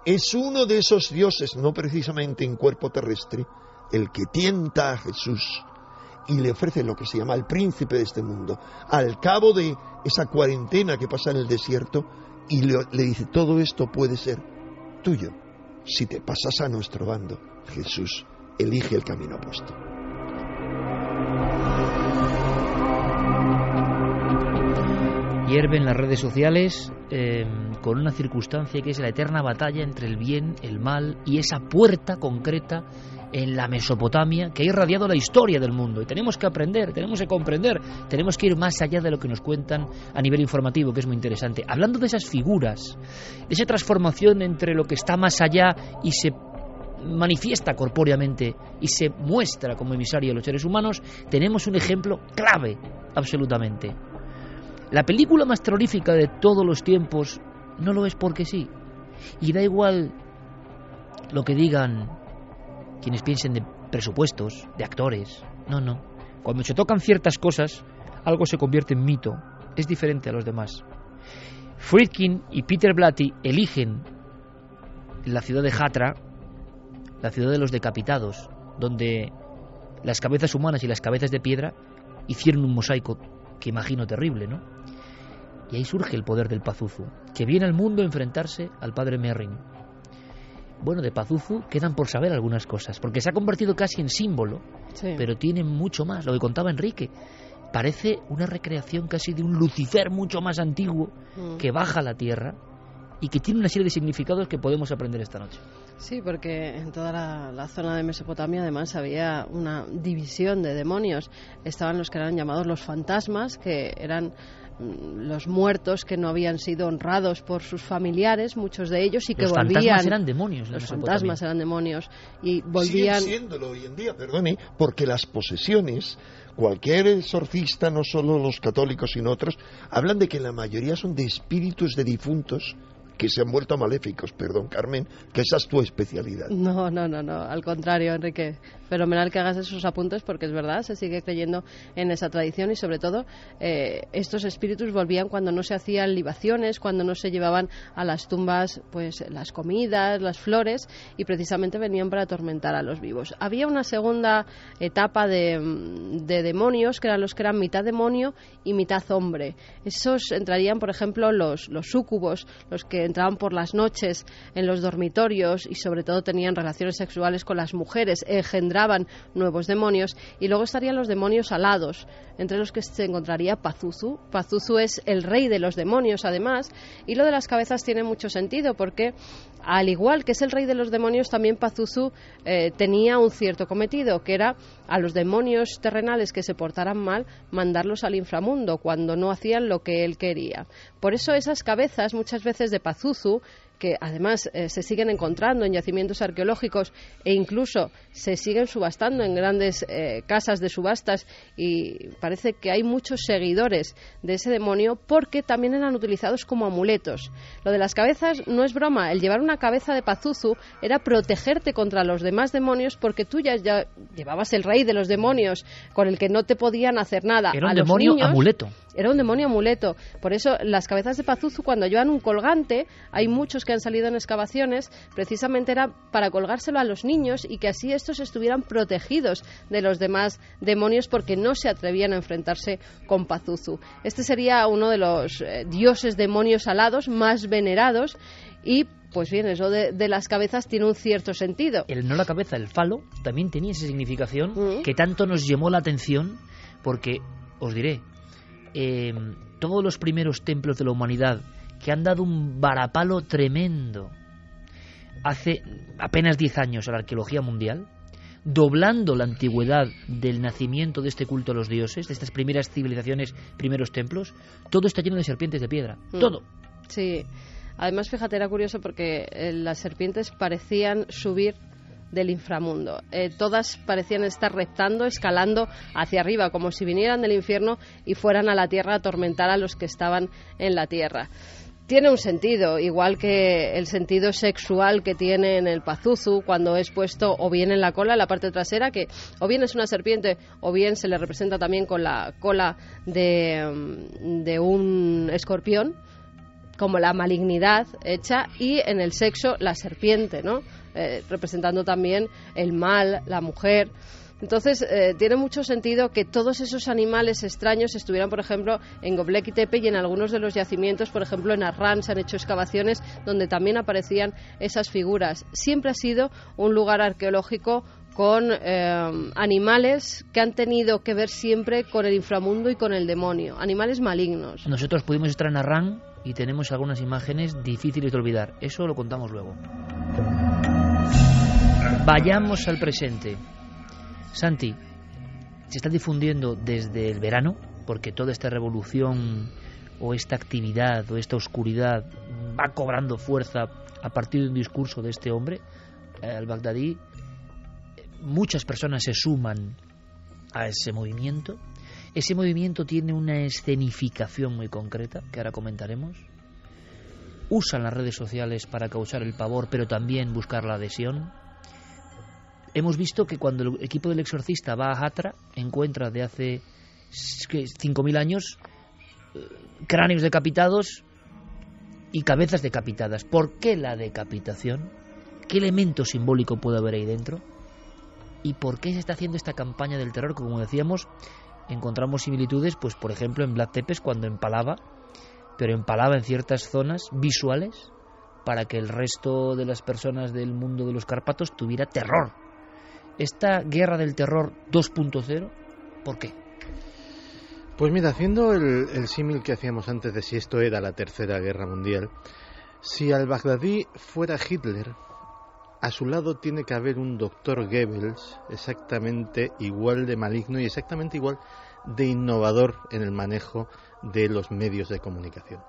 Es uno de esos dioses, no precisamente en cuerpo terrestre, el que tienta a Jesús y le ofrece lo que se llama el príncipe de este mundo. Al cabo de esa cuarentena que pasa en el desierto, y le dice, todo esto puede ser tuyo si te pasas a nuestro bando. Jesús elige el camino opuesto. Hierve en las redes sociales con una circunstancia que es la eterna batalla entre el bien, el mal y esa puerta concreta en la Mesopotamia que ha irradiado la historia del mundo. Y tenemos que aprender, tenemos que comprender, tenemos que ir más allá de lo que nos cuentan a nivel informativo, que es muy interesante. Hablando de esas figuras, de esa transformación entre lo que está más allá y se manifiesta corpóreamente y se muestra como emisario de los seres humanos, tenemos un ejemplo clave, absolutamente. La película más terrorífica de todos los tiempos no lo es porque sí. Y da igual lo que digan quienes piensen de presupuestos, de actores. No. Cuando se tocan ciertas cosas, algo se convierte en mito. Es diferente a los demás. Friedkin y Peter Blatty eligen la ciudad de Hatra, la ciudad de los decapitados, donde las cabezas humanas y las cabezas de piedra hicieron un mosaico que imagino terrible, ¿no? Y ahí surge el poder del Pazuzu, que viene al mundo a enfrentarse al padre Merrin. Bueno, de Pazuzu quedan por saber algunas cosas, porque se ha convertido casi en símbolo, sí, pero tiene mucho más. Lo que contaba Enrique, parece una recreación casi de un Lucifer mucho más antiguo que baja a la tierra y que tiene una serie de significados que podemos aprender esta noche. Sí, porque en toda la zona de Mesopotamia además había una división de demonios. Estaban los que eran llamados los fantasmas, que eran los muertos que no habían sido honrados por sus familiares, muchos de ellos, y que volvían. Los fantasmas eran demonios. Los fantasmas eran demonios y volvían. Siguen siéndolo hoy en día, perdone, porque las posesiones, cualquier exorcista, no solo los católicos sino otros, hablan de que la mayoría son de espíritus de difuntos que se han vuelto maléficos. Perdón, Carmen, que esa es tu especialidad. No, al contrario, Enrique. Fenomenal que hagas esos apuntes, porque es verdad, se sigue creyendo en esa tradición y sobre todo estos espíritus volvían cuando no se hacían libaciones, cuando no se llevaban a las tumbas pues las comidas, las flores, y precisamente venían para atormentar a los vivos. Había una segunda etapa de demonios, que eran los que eran mitad demonio y mitad hombre. Esos entrarían, por ejemplo, los súcubos, los que entraban por las noches en los dormitorios y sobre todo tenían relaciones sexuales con las mujeres, engendraban nuevos demonios. Y luego estarían los demonios alados, entre los que se encontraría Pazuzu. Pazuzu es el rey de los demonios, además, y lo de las cabezas tiene mucho sentido, porque al igual que es el rey de los demonios, también Pazuzu tenía un cierto cometido, que era a los demonios terrenales que se portaran mal, mandarlos al inframundo cuando no hacían lo que él quería. Por eso esas cabezas, muchas veces de Pazuzu, que además se siguen encontrando en yacimientos arqueológicos e incluso se siguen subastando en grandes casas de subastas, y parece que hay muchos seguidores de ese demonio porque también eran utilizados como amuletos. Lo de las cabezas no es broma, el llevar una cabeza de Pazuzu era protegerte contra los demás demonios, porque tú ya llevabas el rey de los demonios con el que no te podían hacer nada. Era un demonio amuleto. Era un demonio amuleto. Por eso las cabezas de Pazuzu, cuando llevan un colgante, hay muchos que han salido en excavaciones, precisamente era para colgárselo a los niños y que así estos estuvieran protegidos de los demás demonios, porque no se atrevían a enfrentarse con Pazuzu. Este sería uno de los dioses demonios alados más venerados. Y pues bien, eso de las cabezas tiene un cierto sentido. No la cabeza, el falo, también tenía esa significación que tanto nos llamó la atención, porque, os diré, todos los primeros templos de la humanidad que han dado un varapalo tremendo hace apenas 10 años a la arqueología mundial, doblando la antigüedad del nacimiento de este culto a los dioses, de estas primeras civilizaciones, primeros templos, todo está lleno de serpientes de piedra, todo. Sí, además fíjate, era curioso porque las serpientes parecían subir del inframundo. Todas parecían estar reptando, escalando hacia arriba, como si vinieran del infierno y fueran a la tierra a atormentar a los que estaban en la tierra. Tiene un sentido, igual que el sentido sexual que tiene en el Pazuzu cuando es puesto o bien en la cola, en la parte trasera, que o bien es una serpiente o bien se le representa también con la cola de un escorpión, como la malignidad hecha, y en el sexo la serpiente, ¿no? Representando también el mal, la mujer. Entonces, tiene mucho sentido que todos esos animales extraños estuvieran, por ejemplo, en Göbekli Tepe y en algunos de los yacimientos, por ejemplo, en Arran se han hecho excavaciones donde también aparecían esas figuras. Siempre ha sido un lugar arqueológico con animales que han tenido que ver siempre con el inframundo y con el demonio, animales malignos. Nosotros pudimos estar en Arran y tenemos algunas imágenes difíciles de olvidar. Eso lo contamos luego. Vayamos al presente. Santi, se está difundiendo desde el verano, porque toda esta revolución o esta actividad o esta oscuridad va cobrando fuerza a partir de un discurso de este hombre, al-Baghdadi. Muchas personas se suman a ese movimiento. Ese movimiento tiene una escenificación muy concreta, que ahora comentaremos. Usan las redes sociales para causar el pavor, pero también buscar la adhesión. Hemos visto que cuando el equipo del exorcista va a Hatra, encuentra de hace 5.000 años cráneos decapitados y cabezas decapitadas. ¿Por qué la decapitación? ¿Qué elemento simbólico puede haber ahí dentro? ¿Y por qué se está haciendo esta campaña del terror? Como decíamos, encontramos similitudes, pues por ejemplo en Black Tepes, cuando empalaba, pero empalaba en ciertas zonas visuales para que el resto de las personas del mundo de los Cárpatos tuviera terror. Esta guerra del terror 2.0, ¿por qué? Pues mira, haciendo el símil que hacíamos antes de si esto era la Tercera Guerra Mundial, si al-Baghdadi fuera Hitler, a su lado tiene que haber un doctor Goebbels exactamente igual de maligno y exactamente igual de innovador en el manejo de los medios de comunicación.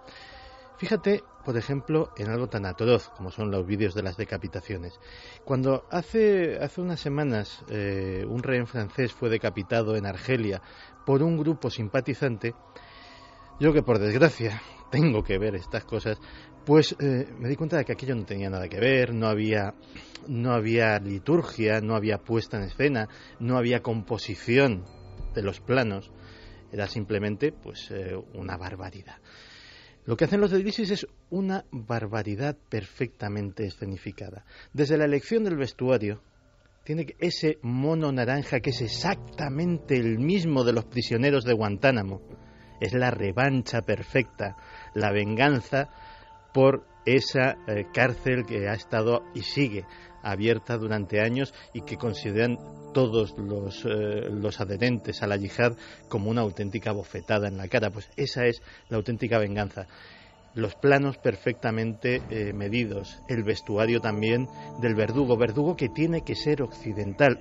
Fíjate, por ejemplo, en algo tan atroz como son los vídeos de las decapitaciones. Cuando hace unas semanas un rehén francés fue decapitado en Argelia por un grupo simpatizante, Yo que por desgracia tengo que ver estas cosas, pues me di cuenta de que aquello no tenía nada que ver, no había liturgia, no había puesta en escena, no había composición de los planos, era simplemente pues una barbaridad. Lo que hacen los del ISIS es una barbaridad perfectamente escenificada. Desde la elección del vestuario, tiene ese mono naranja que es exactamente el mismo de los prisioneros de Guantánamo. Es la revancha perfecta, la venganza por esa cárcel que ha estado y sigue abierta durante años y que consideran todos los adherentes a la yihad como una auténtica bofetada en la cara. Pues esa es la auténtica venganza. Los planos perfectamente medidos, el vestuario también del verdugo que tiene que ser occidental,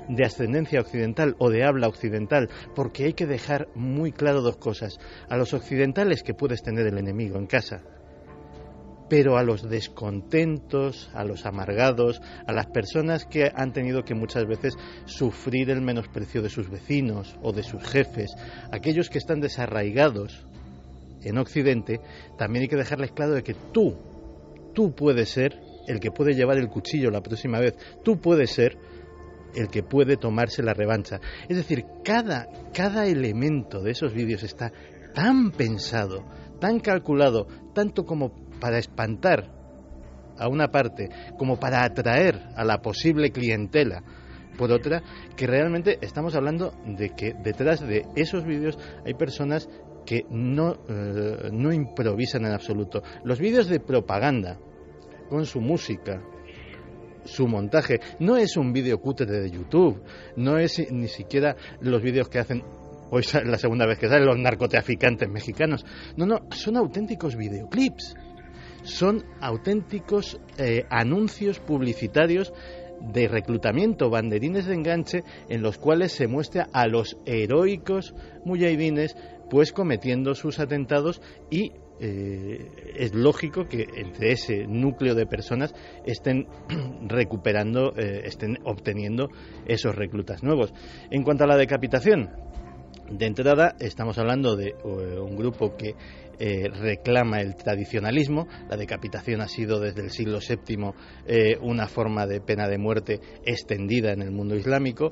de ascendencia occidental o de habla occidental, porque hay que dejar muy claro dos cosas: a los occidentales que puedes tener el enemigo en casa, pero a los descontentos, a los amargados, a las personas que han tenido que muchas veces sufrir el menosprecio de sus vecinos o de sus jefes, aquellos que están desarraigados en Occidente, también hay que dejarles claro de que tú puedes ser el que puede llevar el cuchillo la próxima vez, tú puedes ser el que puede tomarse la revancha. Es decir, cada elemento de esos vídeos está tan pensado, tan calculado, tanto como para espantar a una parte, como para atraer a la posible clientela por otra, que realmente estamos hablando de que detrás de esos vídeos hay personas que no improvisan en absoluto. Los vídeos de propaganda, con su música, su montaje, no es un vídeo cutre de YouTube, no es ni siquiera los vídeos que hacen, hoy es la segunda vez que salen, los narcotraficantes mexicanos. No, son auténticos videoclips, son auténticos anuncios publicitarios de reclutamiento, banderines de enganche, en los cuales se muestra a los heroicos muyahidines pues cometiendo sus atentados, y es lógico que entre ese núcleo de personas estén recuperando, estén obteniendo esos reclutas nuevos. En cuanto a la decapitación, de entrada estamos hablando de un grupo que reclama el tradicionalismo. La decapitación ha sido desde el siglo VII una forma de pena de muerte extendida en el mundo islámico.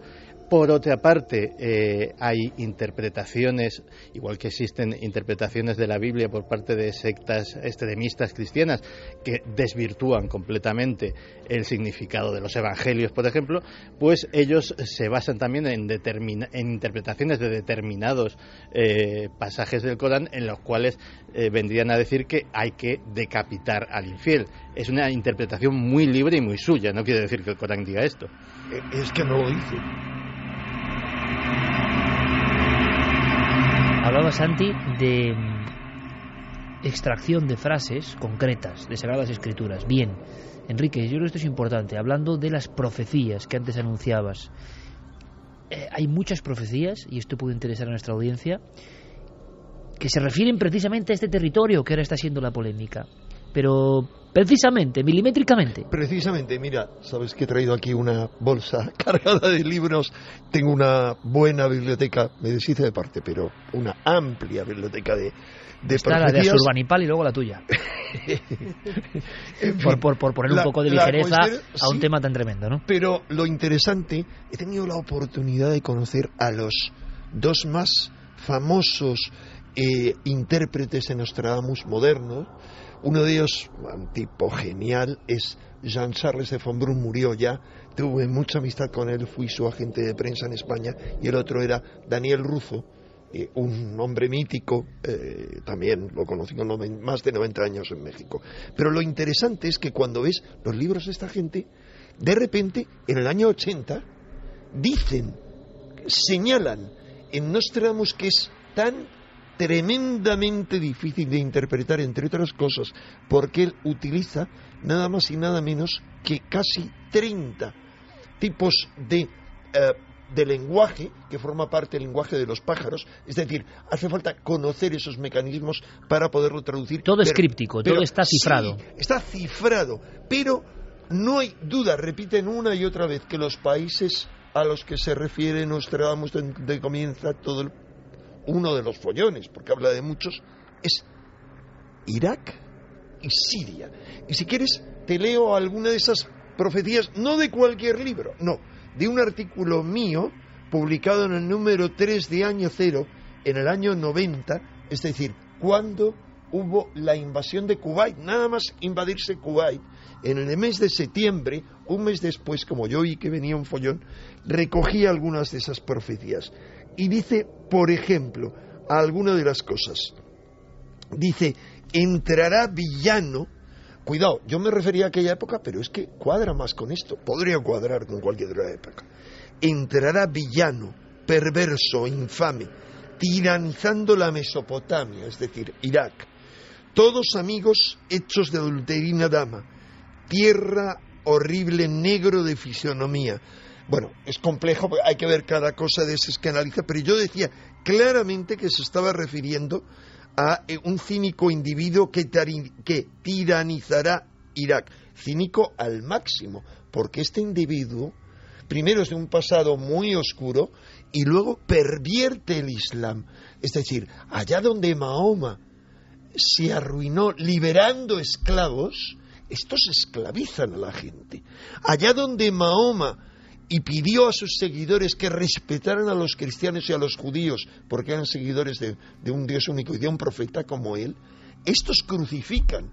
Por otra parte, hay interpretaciones, igual que existen interpretaciones de la Biblia por parte de sectas extremistas cristianas que desvirtúan completamente el significado de los evangelios, por ejemplo, pues ellos se basan también en interpretaciones de determinados pasajes del Corán, en los cuales vendrían a decir que hay que decapitar al infiel. Es una interpretación muy libre y muy suya, no quiere decir que el Corán diga esto. Es que no lo dice. Hablaba Santi de extracción de frases concretas de Sagradas Escrituras. Bien, Enrique, yo creo que esto es importante. Hablando de las profecías que antes anunciabas, hay muchas profecías, y esto puede interesar a nuestra audiencia, que se refieren precisamente a este territorio que ahora está siendo la polémica. Pero precisamente, milimétricamente. Precisamente, mira, sabes que he traído aquí una bolsa cargada de libros. Tengo una buena biblioteca, me deshice de parte, pero una amplia biblioteca de está profecías. La de Asurbanipal y luego la tuya. En fin, por poner un poco de ligereza a un tema tan tremendo, ¿no? Pero lo interesante, he tenido la oportunidad de conocer a los dos más famosos intérpretes en Nostradamus modernos. Uno de ellos, un tipo genial, es Jean-Charles de Fonbrun, murió ya, tuve mucha amistad con él, fui su agente de prensa en España, y el otro era Daniel Ruzo, un hombre mítico, también lo conocí con más de 90 años en México. Pero lo interesante es que cuando ves los libros de esta gente, de repente, en el año 80, señalan en Nostradamus que es tan tremendamente difícil de interpretar, entre otras cosas, porque él utiliza nada más y nada menos que casi 30 tipos de lenguaje que forma parte del lenguaje de los pájaros. Es decir, hace falta conocer esos mecanismos para poderlo traducir. Todo es críptico, todo está cifrado. Sí, está cifrado, pero no hay duda, repiten una y otra vez, que los países a los que se refiere Nostradamus, donde comienza todo uno de los follones, porque habla de muchos, es Irak y Siria. Y si quieres, te leo alguna de esas profecías, no de cualquier libro, no, de un artículo mío, publicado en el número 3 de Año Cero, en el año 90, es decir, cuando hubo la invasión de Kuwait, nada más invadirse Kuwait, en el mes de septiembre, un mes después, como yo oí que venía un follón, recogí algunas de esas profecías. Y dice, por ejemplo, alguna de las cosas. Dice, entrará villano. Cuidado, yo me refería a aquella época, pero es que cuadra más con esto. Podría cuadrar con cualquier otra época. Entrará villano, perverso, infame, tiranizando la Mesopotamia, es decir, Irak. Todos amigos hechos de adulterina dama. Tierra horrible, negro de fisonomía. Bueno, es complejo, hay que ver cada cosa de esas que analiza, pero yo decía claramente que se estaba refiriendo a un cínico individuo que tiranizará Irak. Cínico al máximo, porque este individuo, primero es de un pasado muy oscuro, y luego pervierte el Islam. Es decir, allá donde Mahoma se arruinó liberando esclavos, estos esclavizan a la gente. Allá donde Mahoma y pidió a sus seguidores que respetaran a los cristianos y a los judíos, porque eran seguidores de un Dios único y de un profeta como él, estos crucifican,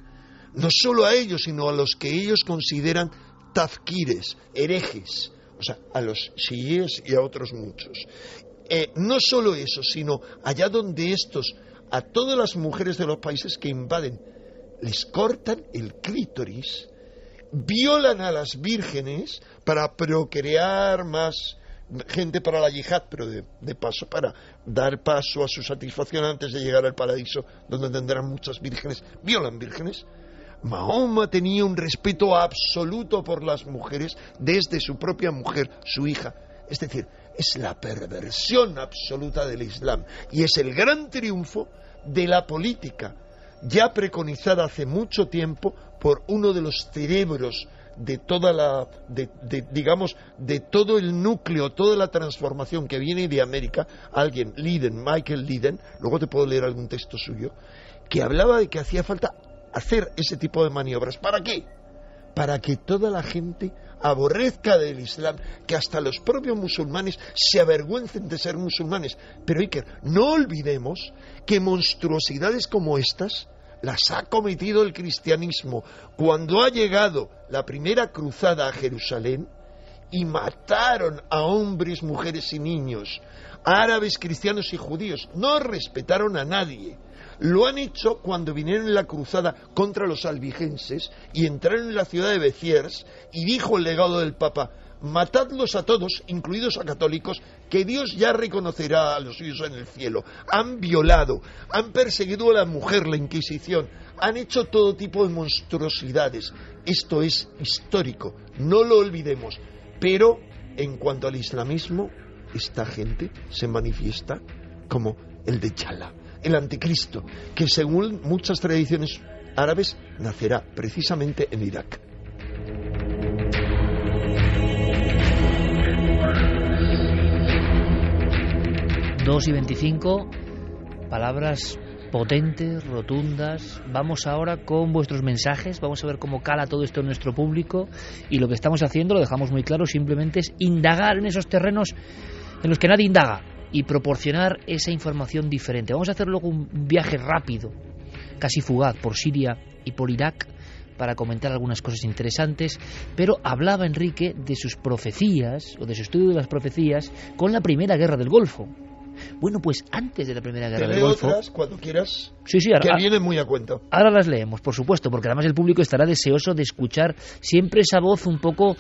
no solo a ellos, sino a los que ellos consideran tafkires, herejes, o sea, a los chiíes y a otros muchos. No solo eso, sino allá donde estos, a todas las mujeres de los países que invaden, les cortan el clítoris, violan a las vírgenes para procrear más gente para la yihad, pero de paso para dar paso a su satisfacción antes de llegar al paraíso, donde tendrán muchas vírgenes, violan vírgenes. Mahoma tenía un respeto absoluto por las mujeres desde su propia mujer, su hija. Es decir, es la perversión absoluta del Islam y es el gran triunfo de la política, ya preconizada hace mucho tiempo por uno de los cerebros de toda la, de todo el núcleo, toda la transformación que viene de América, alguien, Michael Liden, luego te puedo leer algún texto suyo, que hablaba de que hacía falta hacer ese tipo de maniobras. ¿Para qué? Para que toda la gente aborrezca del Islam, que hasta los propios musulmanes se avergüencen de ser musulmanes. Pero Iker, no olvidemos que monstruosidades como estas las ha cometido el cristianismo cuando ha llegado la primera cruzada a Jerusalén y mataron a hombres, mujeres y niños, árabes, cristianos y judíos. No respetaron a nadie. Lo han hecho cuando vinieron en la cruzada contra los albigenses y entraron en la ciudad de Béziers, y dijo el legado del Papa: matadlos a todos, incluidos a católicos, que Dios ya reconocerá a los suyos en el cielo. Han violado, han perseguido a la mujer, la Inquisición, han hecho todo tipo de monstruosidades. Esto es histórico, no lo olvidemos. Pero en cuanto al islamismo, esta gente se manifiesta como el Dejjal, el anticristo, que según muchas tradiciones árabes nacerá precisamente en Irak. Dos y 25, palabras potentes, rotundas. Vamos ahora con vuestros mensajes, vamos a ver cómo cala todo esto en nuestro público, y lo que estamos haciendo, lo dejamos muy claro, simplemente es indagar en esos terrenos en los que nadie indaga y proporcionar esa información diferente. Vamos a hacer luego un viaje rápido, casi fugaz, por Siria y por Irak, para comentar algunas cosas interesantes, pero hablaba Enrique de sus profecías, o de su estudio de las profecías, con la Primera Guerra del Golfo. Bueno, pues antes de la Primera Guerra del Golfo... otras, cuando quieras, sí, ahora, que vienen muy a cuento. Ahora las leemos, por supuesto, porque además el público estará deseoso de escuchar siempre esa voz un poco...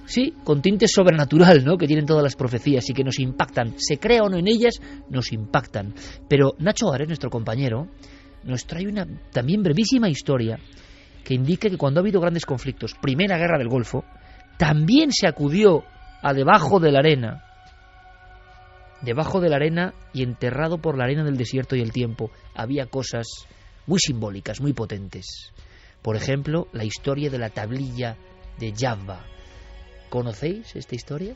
sí, con tinte sobrenatural, ¿no?, que tienen todas las profecías y que nos impactan. Se crea o no en ellas, nos impactan. Pero Nacho Ares, nuestro compañero, nos trae una también brevísima historia que indica que cuando ha habido grandes conflictos, Primera Guerra del Golfo, también se acudió a debajo de la arena y enterrado por la arena del desierto y el tiempo, había cosas muy simbólicas, muy potentes. Por ejemplo, la historia de la tablilla de Jabba. ¿Conocéis esta historia?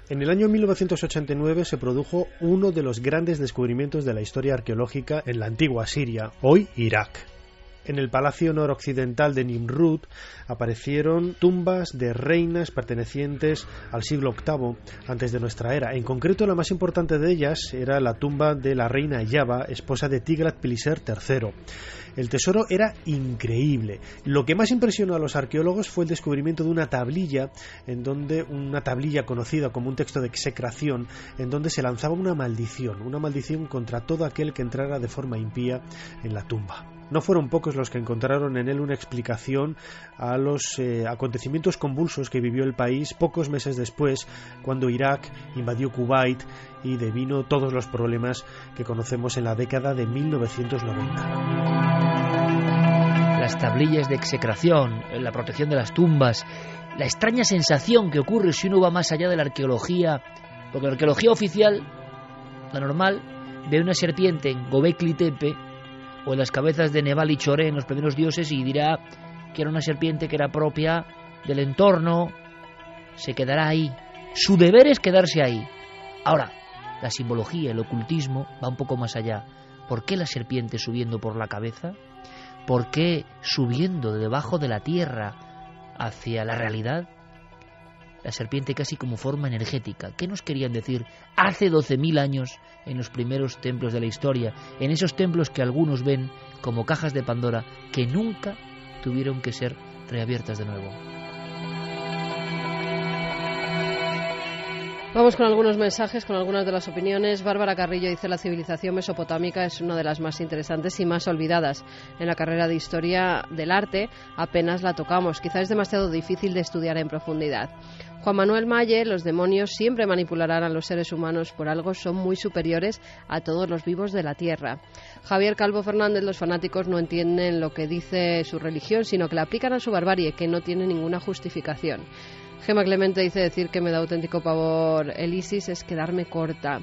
En el año 1989 se produjo uno de los grandes descubrimientos de la historia arqueológica en la antigua Siria, hoy Irak. En el palacio noroccidental de Nimrud aparecieron tumbas de reinas pertenecientes al siglo VIII antes de nuestra era. En concreto, la más importante de ellas era la tumba de la reina Yaba, esposa de Tiglat-Pileser III. El tesoro era increíble. Lo que más impresionó a los arqueólogos fue el descubrimiento de una tablilla conocida como un texto de execración, en donde se lanzaba una maldición contra todo aquel que entrara de forma impía en la tumba. No fueron pocos los que encontraron en él una explicación a los acontecimientos convulsos que vivió el país pocos meses después, cuando Irak invadió Kuwait y devino todos los problemas que conocemos en la década de 1990. Las tablillas de execración, la protección de las tumbas, la extraña sensación que ocurre si uno va más allá de la arqueología, porque la arqueología oficial, la normal, ve una serpiente en Gobekli Tepe o en las cabezas de Nebal y Choré, en los primeros dioses, y dirá que era una serpiente que era propia del entorno, se quedará ahí. Su deber es quedarse ahí. Ahora, la simbología, el ocultismo va un poco más allá. ¿Por qué la serpiente subiendo por la cabeza? ¿Por qué subiendo de debajo de la tierra hacia la realidad? La serpiente casi como forma energética. ¿Qué nos querían decir hace 12.000 años en los primeros templos de la historia? En esos templos que algunos ven como cajas de Pandora que nunca tuvieron que ser reabiertas de nuevo. Vamos con algunos mensajes, con algunas de las opiniones. Bárbara Carrillo dice: la civilización mesopotámica es una de las más interesantes y más olvidadas. En la carrera de Historia del Arte apenas la tocamos. Quizás es demasiado difícil de estudiar en profundidad. Juan Manuel Malle: los demonios siempre manipularán a los seres humanos, por algo son muy superiores a todos los vivos de la tierra. Javier Calvo Fernández: los fanáticos no entienden lo que dice su religión, sino que la aplican a su barbarie, que no tiene ninguna justificación. Gema Clemente dice: decir que me da auténtico pavor el ISIS es quedarme corta.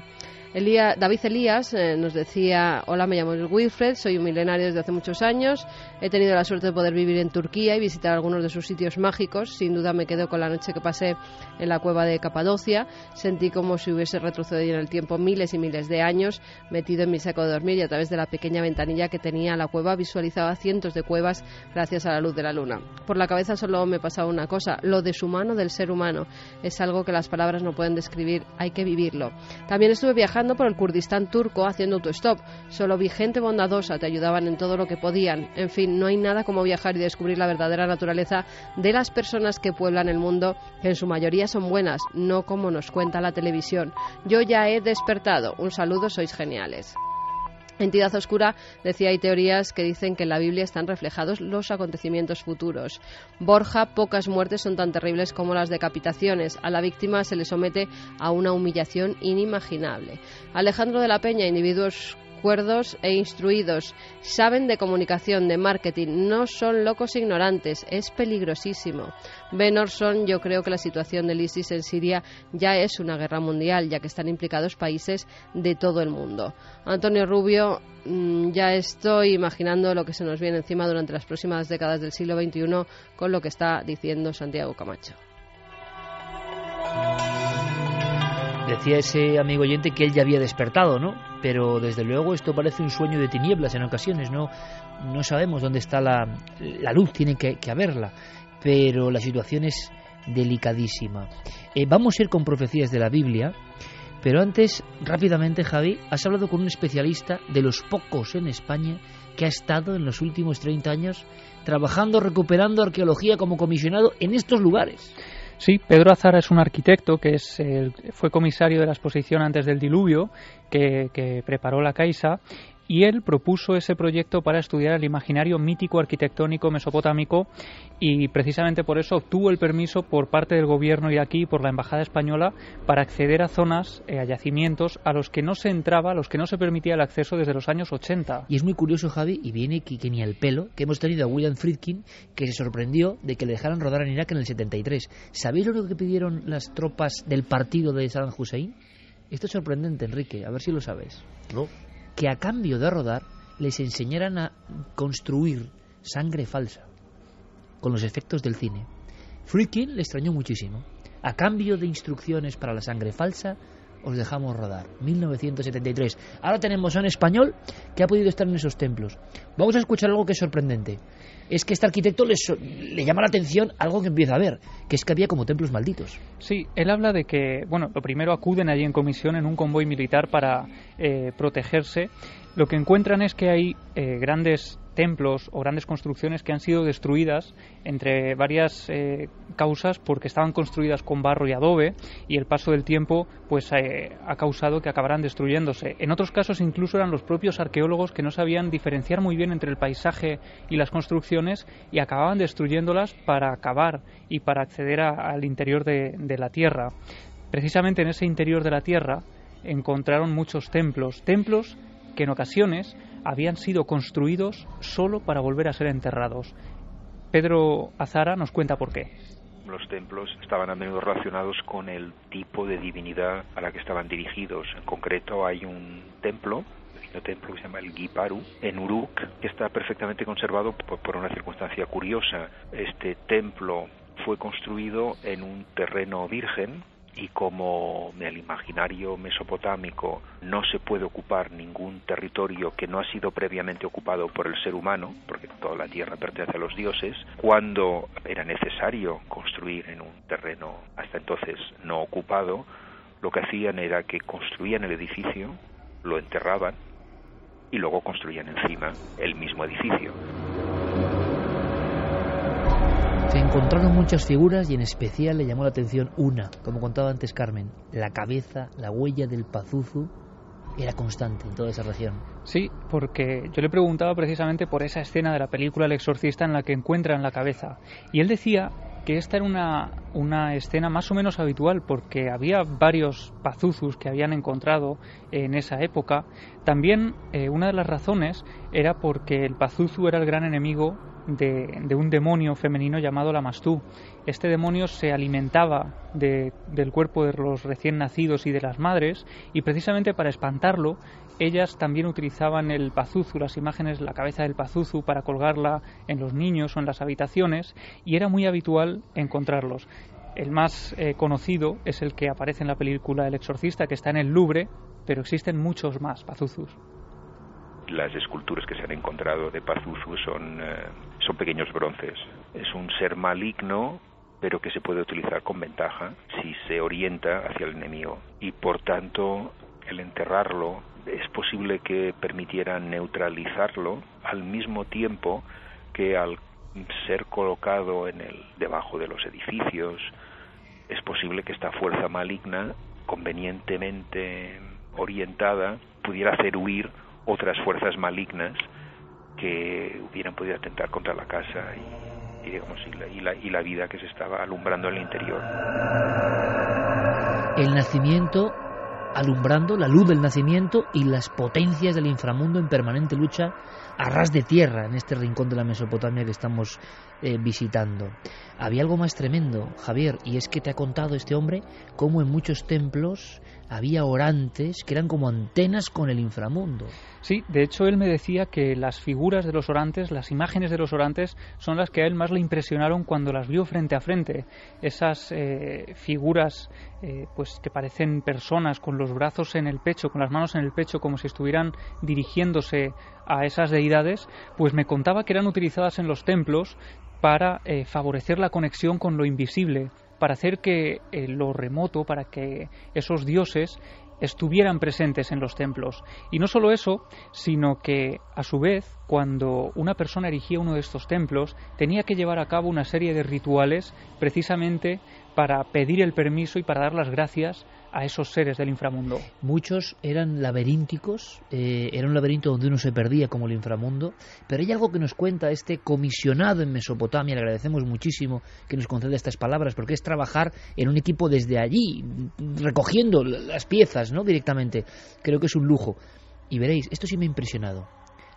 David Elías nos decía: hola, me llamo Wilfred, soy un milenario desde hace muchos años, he tenido la suerte de poder vivir en Turquía y visitar algunos de sus sitios mágicos. Sin duda me quedo con la noche que pasé en la cueva de Capadocia. Sentí como si hubiese retrocedido en el tiempo miles y miles de años, metido en mi saco de dormir, y a través de la pequeña ventanilla que tenía la cueva visualizaba cientos de cuevas gracias a la luz de la luna. Por la cabeza solo me pasaba una cosa: lo deshumano del ser humano. Es algo que las palabras no pueden describir, hay que vivirlo. También estuve viajando por el Kurdistán turco haciendo autostop. Solo vi gente bondadosa, te ayudaban en todo lo que podían. En fin, no hay nada como viajar y descubrir la verdadera naturaleza de las personas que pueblan el mundo, que en su mayoría son buenas, no como nos cuenta la televisión. Yo ya he despertado. Un saludo, sois geniales. Entidad Oscura decía: hay teorías que dicen que en la Biblia están reflejados los acontecimientos futuros. Borja: pocas muertes son tan terribles como las decapitaciones. A la víctima se le somete a una humillación inimaginable. Alejandro de la Peña: individuos cuerdos e instruidos, saben de comunicación, de marketing, no son locos ignorantes, es peligrosísimo. Ben Orson: yo creo que la situación del ISIS en Siria ya es una guerra mundial, ya que están implicados países de todo el mundo. Antonio Rubio: ya estoy imaginando lo que se nos viene encima durante las próximas décadas del siglo XXI con lo que está diciendo Santiago Camacho. Decía ese amigo oyente que él ya había despertado, ¿no? Pero desde luego esto parece un sueño de tinieblas en ocasiones, no sabemos dónde está la luz, tiene que haberla, pero la situación es delicadísima. Vamos a ir con profecías de la Biblia, pero antes, rápidamente, Javi, has hablado con un especialista de los pocos en España que ha estado en los últimos 30 años trabajando, recuperando arqueología como comisionado en estos lugares. Sí, Pedro Azara es un arquitecto que fue comisario de la exposición antes del diluvio que preparó la Caixa, y él propuso ese proyecto para estudiar el imaginario mítico arquitectónico mesopotámico, y precisamente por eso obtuvo el permiso por parte del gobierno iraquí y por la embajada española para acceder a zonas, a yacimientos a los que no se entraba, a los que no se permitía el acceso desde los años 80. Y es muy curioso, Javi, y viene que ni al pelo, que hemos tenido a William Friedkin, que se sorprendió de que le dejaran rodar en Irak en el 73. ¿Sabéis lo que pidieron las tropas del partido de Saddam Hussein? Esto es sorprendente, Enrique, a ver si lo sabes. No. Que a cambio de rodar les enseñaran a construir sangre falsa con los efectos del cine. Friedkin le extrañó muchísimo. A cambio de instrucciones para la sangre falsa, os dejamos rodar. 1973. Ahora tenemos a un español que ha podido estar en esos templos. Vamos a escuchar algo que es sorprendente. Es que este arquitecto le llama la atención algo que empieza a ver, que es que había como templos malditos. Sí, él habla de que, bueno, lo primero acuden allí en comisión en un convoy militar para protegerse. Lo que encuentran es que hay grandes templos o grandes construcciones que han sido destruidas entre varias causas porque estaban construidas con barro y adobe, y el paso del tiempo pues ha causado que acabaran destruyéndose. En otros casos incluso eran los propios arqueólogos que no sabían diferenciar muy bien entre el paisaje y las construcciones y acababan destruyéndolas para acabar y para acceder al interior de la tierra. Precisamente en ese interior de la tierra encontraron muchos templos que en ocasiones habían sido construidos solo para volver a ser enterrados. Pedro Azara nos cuenta por qué. Los templos estaban a menudo relacionados con el tipo de divinidad a la que estaban dirigidos. En concreto hay un templo que se llama el Giparu, en Uruk, que está perfectamente conservado por una circunstancia curiosa. Este templo fue construido en un terreno virgen, y como en el imaginario mesopotámico no se puede ocupar ningún territorio que no ha sido previamente ocupado por el ser humano, porque toda la tierra pertenece a los dioses, cuando era necesario construir en un terreno hasta entonces no ocupado, lo que hacían era que construían el edificio, lo enterraban y luego construían encima el mismo edificio. Se encontraron muchas figuras y en especial le llamó la atención una, como contaba antes Carmen. La cabeza, la huella del Pazuzu era constante en toda esa región. Sí, porque yo le preguntaba precisamente por esa escena de la película El Exorcista en la que encuentran la cabeza. Y él decía que esta era una escena más o menos habitual porque había varios Pazuzus que habían encontrado en esa época. También una de las razones era porque el Pazuzu era el gran enemigo de un demonio femenino llamado Lamastú. Este demonio se alimentaba del cuerpo de los recién nacidos y de las madres, y precisamente para espantarlo ellas también utilizaban el Pazuzu, las imágenes, la cabeza del Pazuzu, para colgarla en los niños o en las habitaciones, y era muy habitual encontrarlos. El más conocido es el que aparece en la película El Exorcista, que está en el Louvre, pero existen muchos más Pazuzus. Las esculturas que se han encontrado de Pazuzu son pequeños bronces. Es un ser maligno, pero que se puede utilizar con ventaja si se orienta hacia el enemigo. Y por tanto, el enterrarlo es posible que permitiera neutralizarlo al mismo tiempo que al ser colocado debajo de los edificios, es posible que esta fuerza maligna, convenientemente orientada, pudiera hacer huir otras fuerzas malignas que hubieran podido atentar contra la casa y la vida que se estaba alumbrando en el interior. El nacimiento alumbrando, la luz del nacimiento y las potencias del inframundo en permanente lucha a ras de tierra en este rincón de la Mesopotamia que estamos visitando. Había algo más tremendo, Javier, y es que te ha contado este hombre cómo en muchos templos había orantes que eran como antenas con el inframundo. Sí, de hecho él me decía que las figuras de los orantes, las imágenes de los orantes, son las que a él más le impresionaron cuando las vio frente a frente. Esas figuras pues que parecen personas con los brazos en el pecho, con las manos en el pecho, como si estuvieran dirigiéndose a esas deidades, pues me contaba que eran utilizadas en los templos para favorecer la conexión con lo invisible, para hacer que lo remoto, para que esos dioses estuvieran presentes en los templos. Y no solo eso, sino que a su vez, cuando una persona erigía uno de estos templos, tenía que llevar a cabo una serie de rituales precisamente para pedir el permiso y para dar las gracias a esos seres del inframundo. Muchos eran laberínticos, era un laberinto donde uno se perdía como el inframundo, pero hay algo que nos cuenta este comisionado en Mesopotamia, le agradecemos muchísimo que nos conceda estas palabras, porque es trabajar en un equipo desde allí, recogiendo las piezas, ¿no?, directamente. Creo que es un lujo. Y veréis, esto sí me ha impresionado.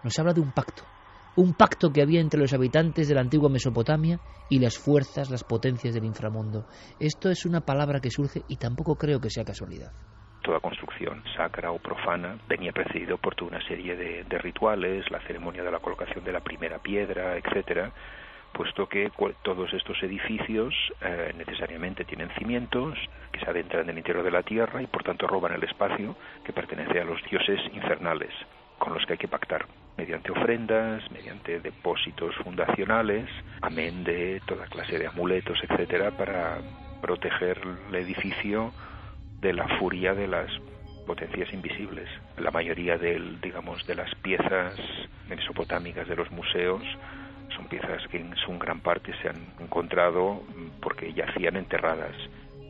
Nos habla de un pacto que había entre los habitantes de la antigua Mesopotamia y las fuerzas, las potencias del inframundo. Esto es una palabra que surge y tampoco creo que sea casualidad. Toda construcción sacra o profana venía precedido por toda una serie de rituales, la ceremonia de la colocación de la primera piedra, etcétera, puesto que todos estos edificios necesariamente tienen cimientos que se adentran en el interior de la tierra y por tanto roban el espacio que pertenece a los dioses infernales, con los que hay que pactar mediante ofrendas, mediante depósitos fundacionales, amén de toda clase de amuletos, etcétera, para proteger el edificio de la furia de las potencias invisibles. La mayoría de las piezas mesopotámicas de los museos son piezas que en su gran parte se han encontrado porque yacían enterradas,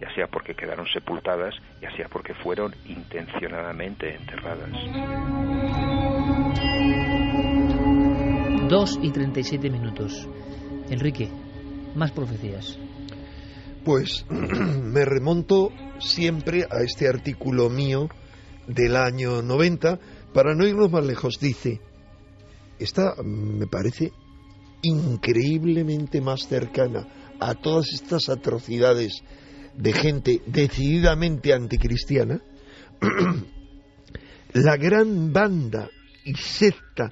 ya sea porque quedaron sepultadas, ya sea porque fueron intencionadamente enterradas. 2:37. Enrique, más profecías. Pues me remonto siempre a este artículo mío del año 90, para no irnos más lejos. Dice, esta me parece increíblemente más cercana a todas estas atrocidades de gente decididamente anticristiana. La gran banda y secta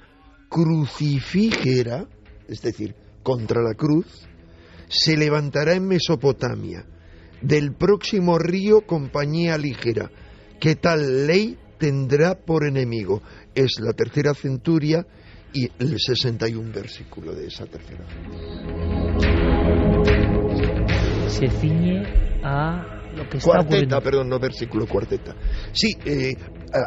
crucifígera, es decir, contra la cruz, se levantará en Mesopotamia, del próximo río Compañía Ligera, que tal ley tendrá por enemigo. Es la tercera centuria y el 61 versículo de esa tercera centuria. Se ciñe a lo que está cuarteta, ocurriendo. perdón, no versículo, cuarteta. Sí,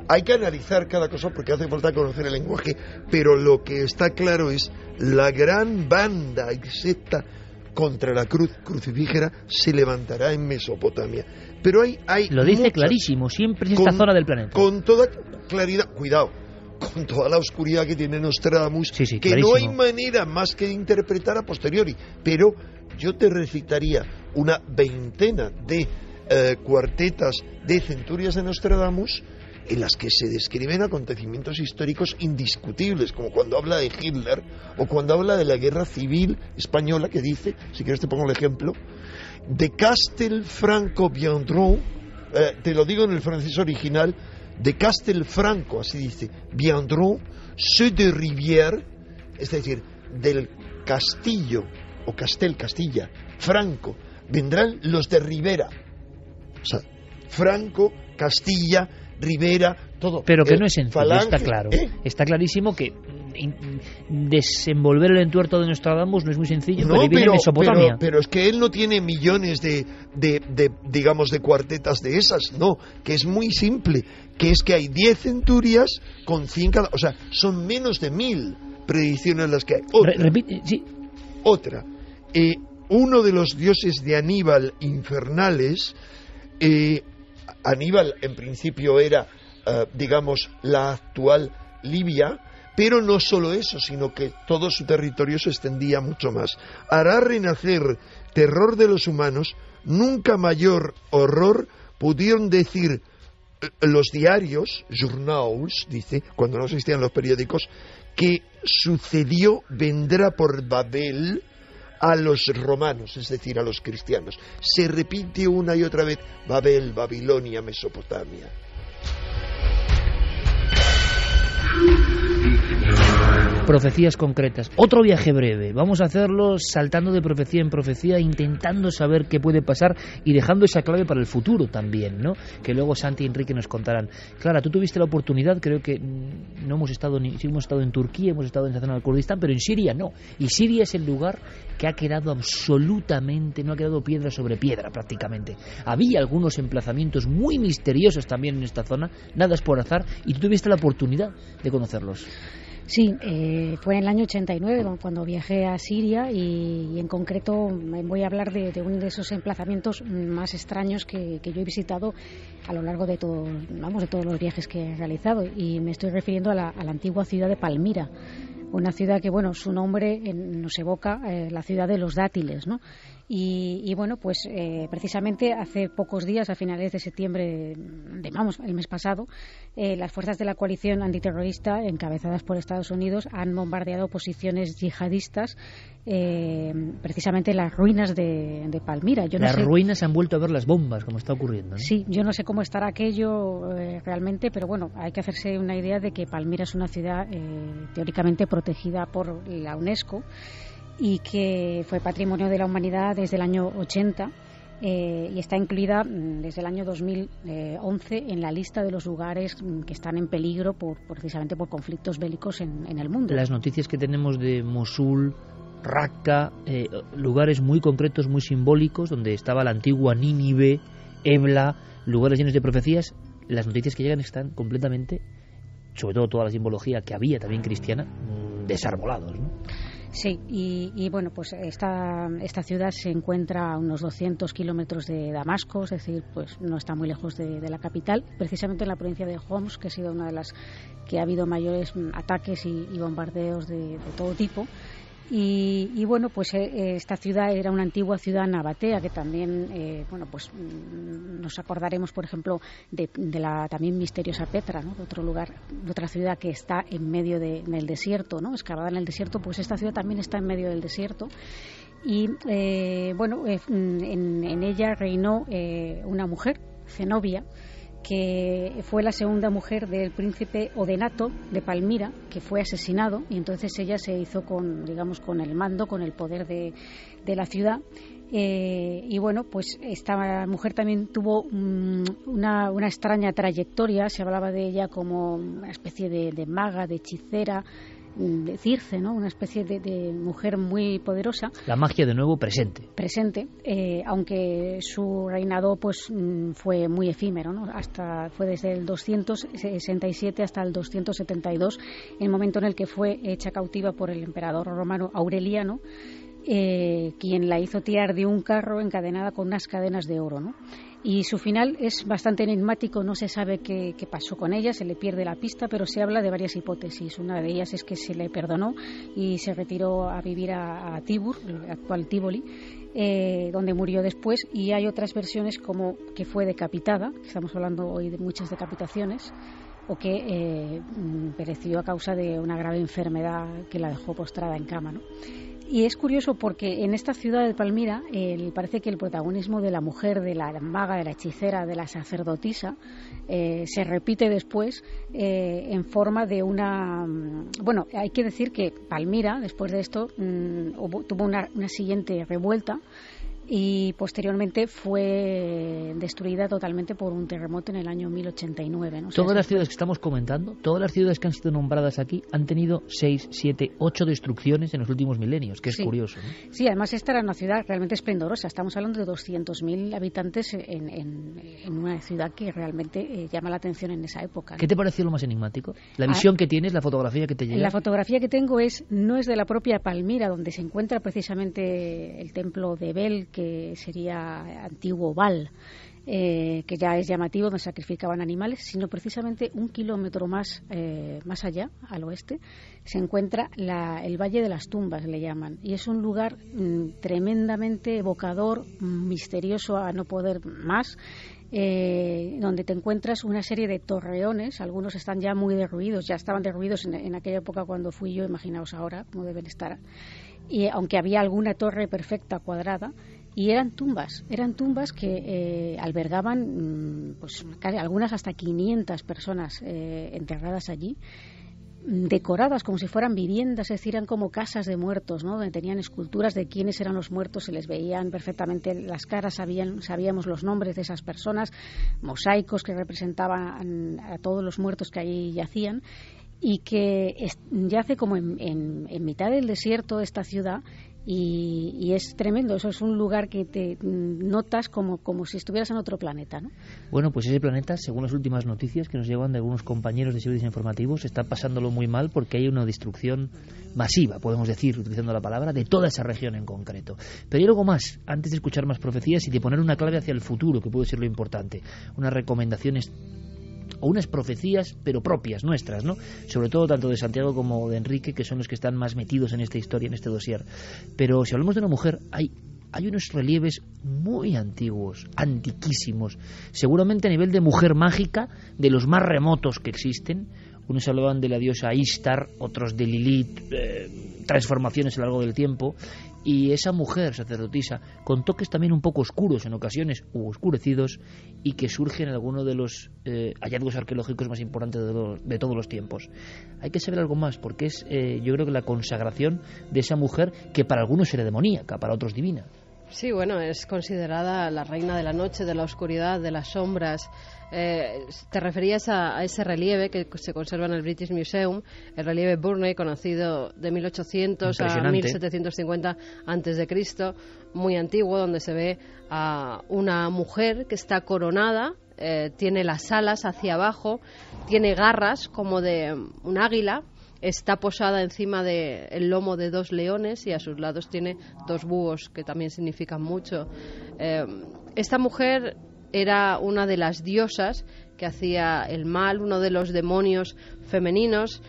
hay que analizar cada cosa porque hace falta conocer el lenguaje, pero lo que está claro es la gran banda y secta contra la cruz crucifígera se levantará en Mesopotamia. Pero hay lo dice muchas, clarísimo, siempre es esta zona del planeta. Con toda claridad, cuidado, con toda la oscuridad que tiene Nostradamus, sí, que clarísimo. no hay manera más que de interpretar a posteriori. Pero yo te recitaría una veintena de cuartetas de centurias de Nostradamus en las que se describen acontecimientos históricos indiscutibles, como cuando habla de Hitler o cuando habla de la guerra civil española, que dice, si quieres te pongo el ejemplo, de Castelfranco viendront, te lo digo en el francés original, de Castelfranco, así dice, viendront ceux de Rivière, es decir, del castillo, o Castilla, Franco, vendrán los de Rivera, o sea, Franco, Castilla, Rivera, todo. Pero que no es sencillo, Falange, está claro. Está clarísimo que desenvolver el entuerto de Nostradamus no es muy sencillo, no, porque viene de Mesopotamia. Pero es que él no tiene millones digamos, de cuartetas de esas, no, que es muy simple, que es que hay 10 centurias con 100 cada, o sea, son menos de 1000 predicciones las que hay. Otra, Repite, sí. Otra, uno de los dioses de Aníbal infernales, Aníbal en principio era, digamos, la actual Libia, pero no solo eso, sino que todo su territorio se extendía mucho más. Hará renacer terror de los humanos, nunca mayor horror pudieron decir los diarios, journals, dice, cuando no existían los periódicos, que sucedió, vendrá por Babel a los romanos, es decir, a los cristianos. Se repite una y otra vez, Babel, Babilonia, Mesopotamia. Profecías concretas. Otro viaje breve. Vamos a hacerlo saltando de profecía en profecía, intentando saber qué puede pasar y dejando esa clave para el futuro también, ¿no? Que luego Santi y Enrique nos contarán. Clara, tú tuviste la oportunidad, creo que no hemos estado sí hemos estado en Turquía, hemos estado en la zona del Kurdistán, pero en Siria no. Y Siria es el lugar que ha quedado absolutamente, no ha quedado piedra sobre piedra prácticamente. Había algunos emplazamientos muy misteriosos también en esta zona, nada es por azar, y tú tuviste la oportunidad de conocerlos. Sí, fue en el año 89 cuando viajé a Siria y en concreto voy a hablar de uno de esos emplazamientos más extraños que yo he visitado a lo largo de todos los viajes que he realizado, y me estoy refiriendo a la antigua ciudad de Palmira, una ciudad que, bueno, su nombre nos evoca la ciudad de los dátiles, ¿no? Y bueno, pues precisamente hace pocos días, a finales de septiembre, el mes pasado, las fuerzas de la coalición antiterrorista, encabezadas por Estados Unidos, han bombardeado posiciones yihadistas, precisamente las ruinas de Palmira. Ruinas han vuelto a ver las bombas, como está ocurriendo, ¿no? Sí, yo no sé cómo estará aquello realmente, pero bueno, hay que hacerse una idea de que Palmira es una ciudad teóricamente protegida por la UNESCO. y que fue Patrimonio de la Humanidad desde el año 80 y está incluida desde el año 2011 en la lista de los lugares que están en peligro precisamente por conflictos bélicos en el mundo. Las noticias que tenemos de Mosul, Raqqa, lugares muy concretos, muy simbólicos, donde estaba la antigua Nínive, Ebla, lugares llenos de profecías, las noticias que llegan están completamente, sobre todo toda la simbología que había también cristiana, desarbolados, ¿no? Sí, y bueno, pues esta ciudad se encuentra a unos 200 kilómetros de Damasco, es decir, pues no está muy lejos de la capital, precisamente en la provincia de Homs, que ha sido una de las que ha habido mayores ataques y bombardeos de todo tipo. Y bueno, pues esta ciudad era una antigua ciudad nabatea que también, bueno, pues nos acordaremos, por ejemplo, de la también misteriosa Petra, ¿no? Otro lugar, otra ciudad que está en medio del desierto, ¿no? Excavada en el desierto, pues esta ciudad también está en medio del desierto. Y bueno, en ella reinó una mujer, Zenobia, que fue la segunda mujer del príncipe Odenato de Palmira, que fue asesinado, y entonces ella se hizo con el mando, con el poder de la ciudad. Y bueno, pues esta mujer también tuvo una extraña trayectoria. Se hablaba de ella como una especie de maga, de hechicera, de Circe, ¿no? Una especie de mujer muy poderosa. La magia de nuevo presente, aunque su reinado pues fue muy efímero, ¿no? Fue desde el 267 hasta el 272, el momento en el que fue hecha cautiva por el emperador romano Aureliano, quien la hizo tirar de un carro encadenada con unas cadenas de oro, ¿no? Y su final es bastante enigmático, no se sabe qué pasó con ella, se le pierde la pista, pero se habla de varias hipótesis. Una de ellas es que se le perdonó y se retiró a vivir a Tibur, el actual Tívoli, donde murió después, y hay otras versiones como que fue decapitada, estamos hablando hoy de muchas decapitaciones, o que pereció a causa de una grave enfermedad que la dejó postrada en cama, ¿no? Y es curioso porque en esta ciudad de Palmira parece que el protagonismo de la mujer, de la maga, de la hechicera, de la sacerdotisa, se repite después en forma de una... Bueno, hay que decir que Palmira, después de esto, tuvo una siguiente revuelta, y posteriormente fue destruida totalmente por un terremoto en el año 1089, ¿no? O sea, todas las ciudades que estamos comentando, todas las ciudades que han sido nombradas aquí han tenido 6, 7, 8 destrucciones en los últimos milenios, que es curioso, ¿no? Sí, además esta era una ciudad realmente esplendorosa. Estamos hablando de 200.000 habitantes en una ciudad que realmente llama la atención en esa época, ¿no? ¿Qué te pareció lo más enigmático? La visión que tienes, la fotografía que te llega. La fotografía que tengo no es de la propia Palmira, donde se encuentra precisamente el templo de Bel, que sería antiguo Baal, que ya es llamativo, donde sacrificaban animales, sino precisamente 1 kilómetro más allá, al oeste, se encuentra el Valle de las Tumbas, le llaman, y es un lugar tremendamente evocador, misterioso a no poder más, donde te encuentras una serie de torreones. Algunos están ya muy derruidos, ya estaban derruidos en aquella época cuando fui yo, imaginaos ahora cómo deben estar, y aunque había alguna torre perfecta cuadrada, y eran tumbas que albergaban pues algunas hasta 500 personas enterradas allí, decoradas como si fueran viviendas, es decir, eran como casas de muertos, ¿no? Donde tenían esculturas de quiénes eran los muertos, se les veían perfectamente las caras, sabíamos los nombres de esas personas, mosaicos que representaban a todos los muertos que allí yacían, y que yace como en mitad del desierto esta ciudad. Y es tremendo, eso es un lugar que te notas como si estuvieras en otro planeta, ¿no? Bueno, pues ese planeta, según las últimas noticias que nos llevan de algunos compañeros de servicios informativos, está pasándolo muy mal porque hay una destrucción masiva, podemos decir, utilizando la palabra, de toda esa región en concreto. Pero hay algo más, antes de escuchar más profecías y de poner una clave hacia el futuro, que puede ser lo importante, unas recomendaciones o unas profecías, pero propias, nuestras, ¿no? Sobre todo tanto de Santiago como de Enrique, que son los que están más metidos en esta historia, en este dossier. Pero si hablamos de una mujer, hay unos relieves muy antiguos, antiquísimos, seguramente a nivel de mujer mágica, de los más remotos que existen, Unos hablaban de la diosa Ishtar, otros de Lilith, transformaciones a lo largo del tiempo. Y esa mujer sacerdotisa, con toques también un poco oscuros en ocasiones, u oscurecidos, y que surge en alguno de los hallazgos arqueológicos más importantes de todos los tiempos. Hay que saber algo más, porque es, yo creo que la consagración de esa mujer, que para algunos era demoníaca, para otros divina. Sí, bueno, es considerada la reina de la noche, de la oscuridad, de las sombras. Te referías a ese relieve que se conserva en el British Museum, el relieve Burney, conocido de 1800 a 1750 a.C., muy antiguo, donde se ve a una mujer que está coronada, tiene las alas hacia abajo, tiene garras como de un águila, está posada encima del lomo de 2 leones y a sus lados tiene 2 búhos, que también significan mucho. Esta mujer era una de las diosas que hacía el mal, uno de los demonios femeninos.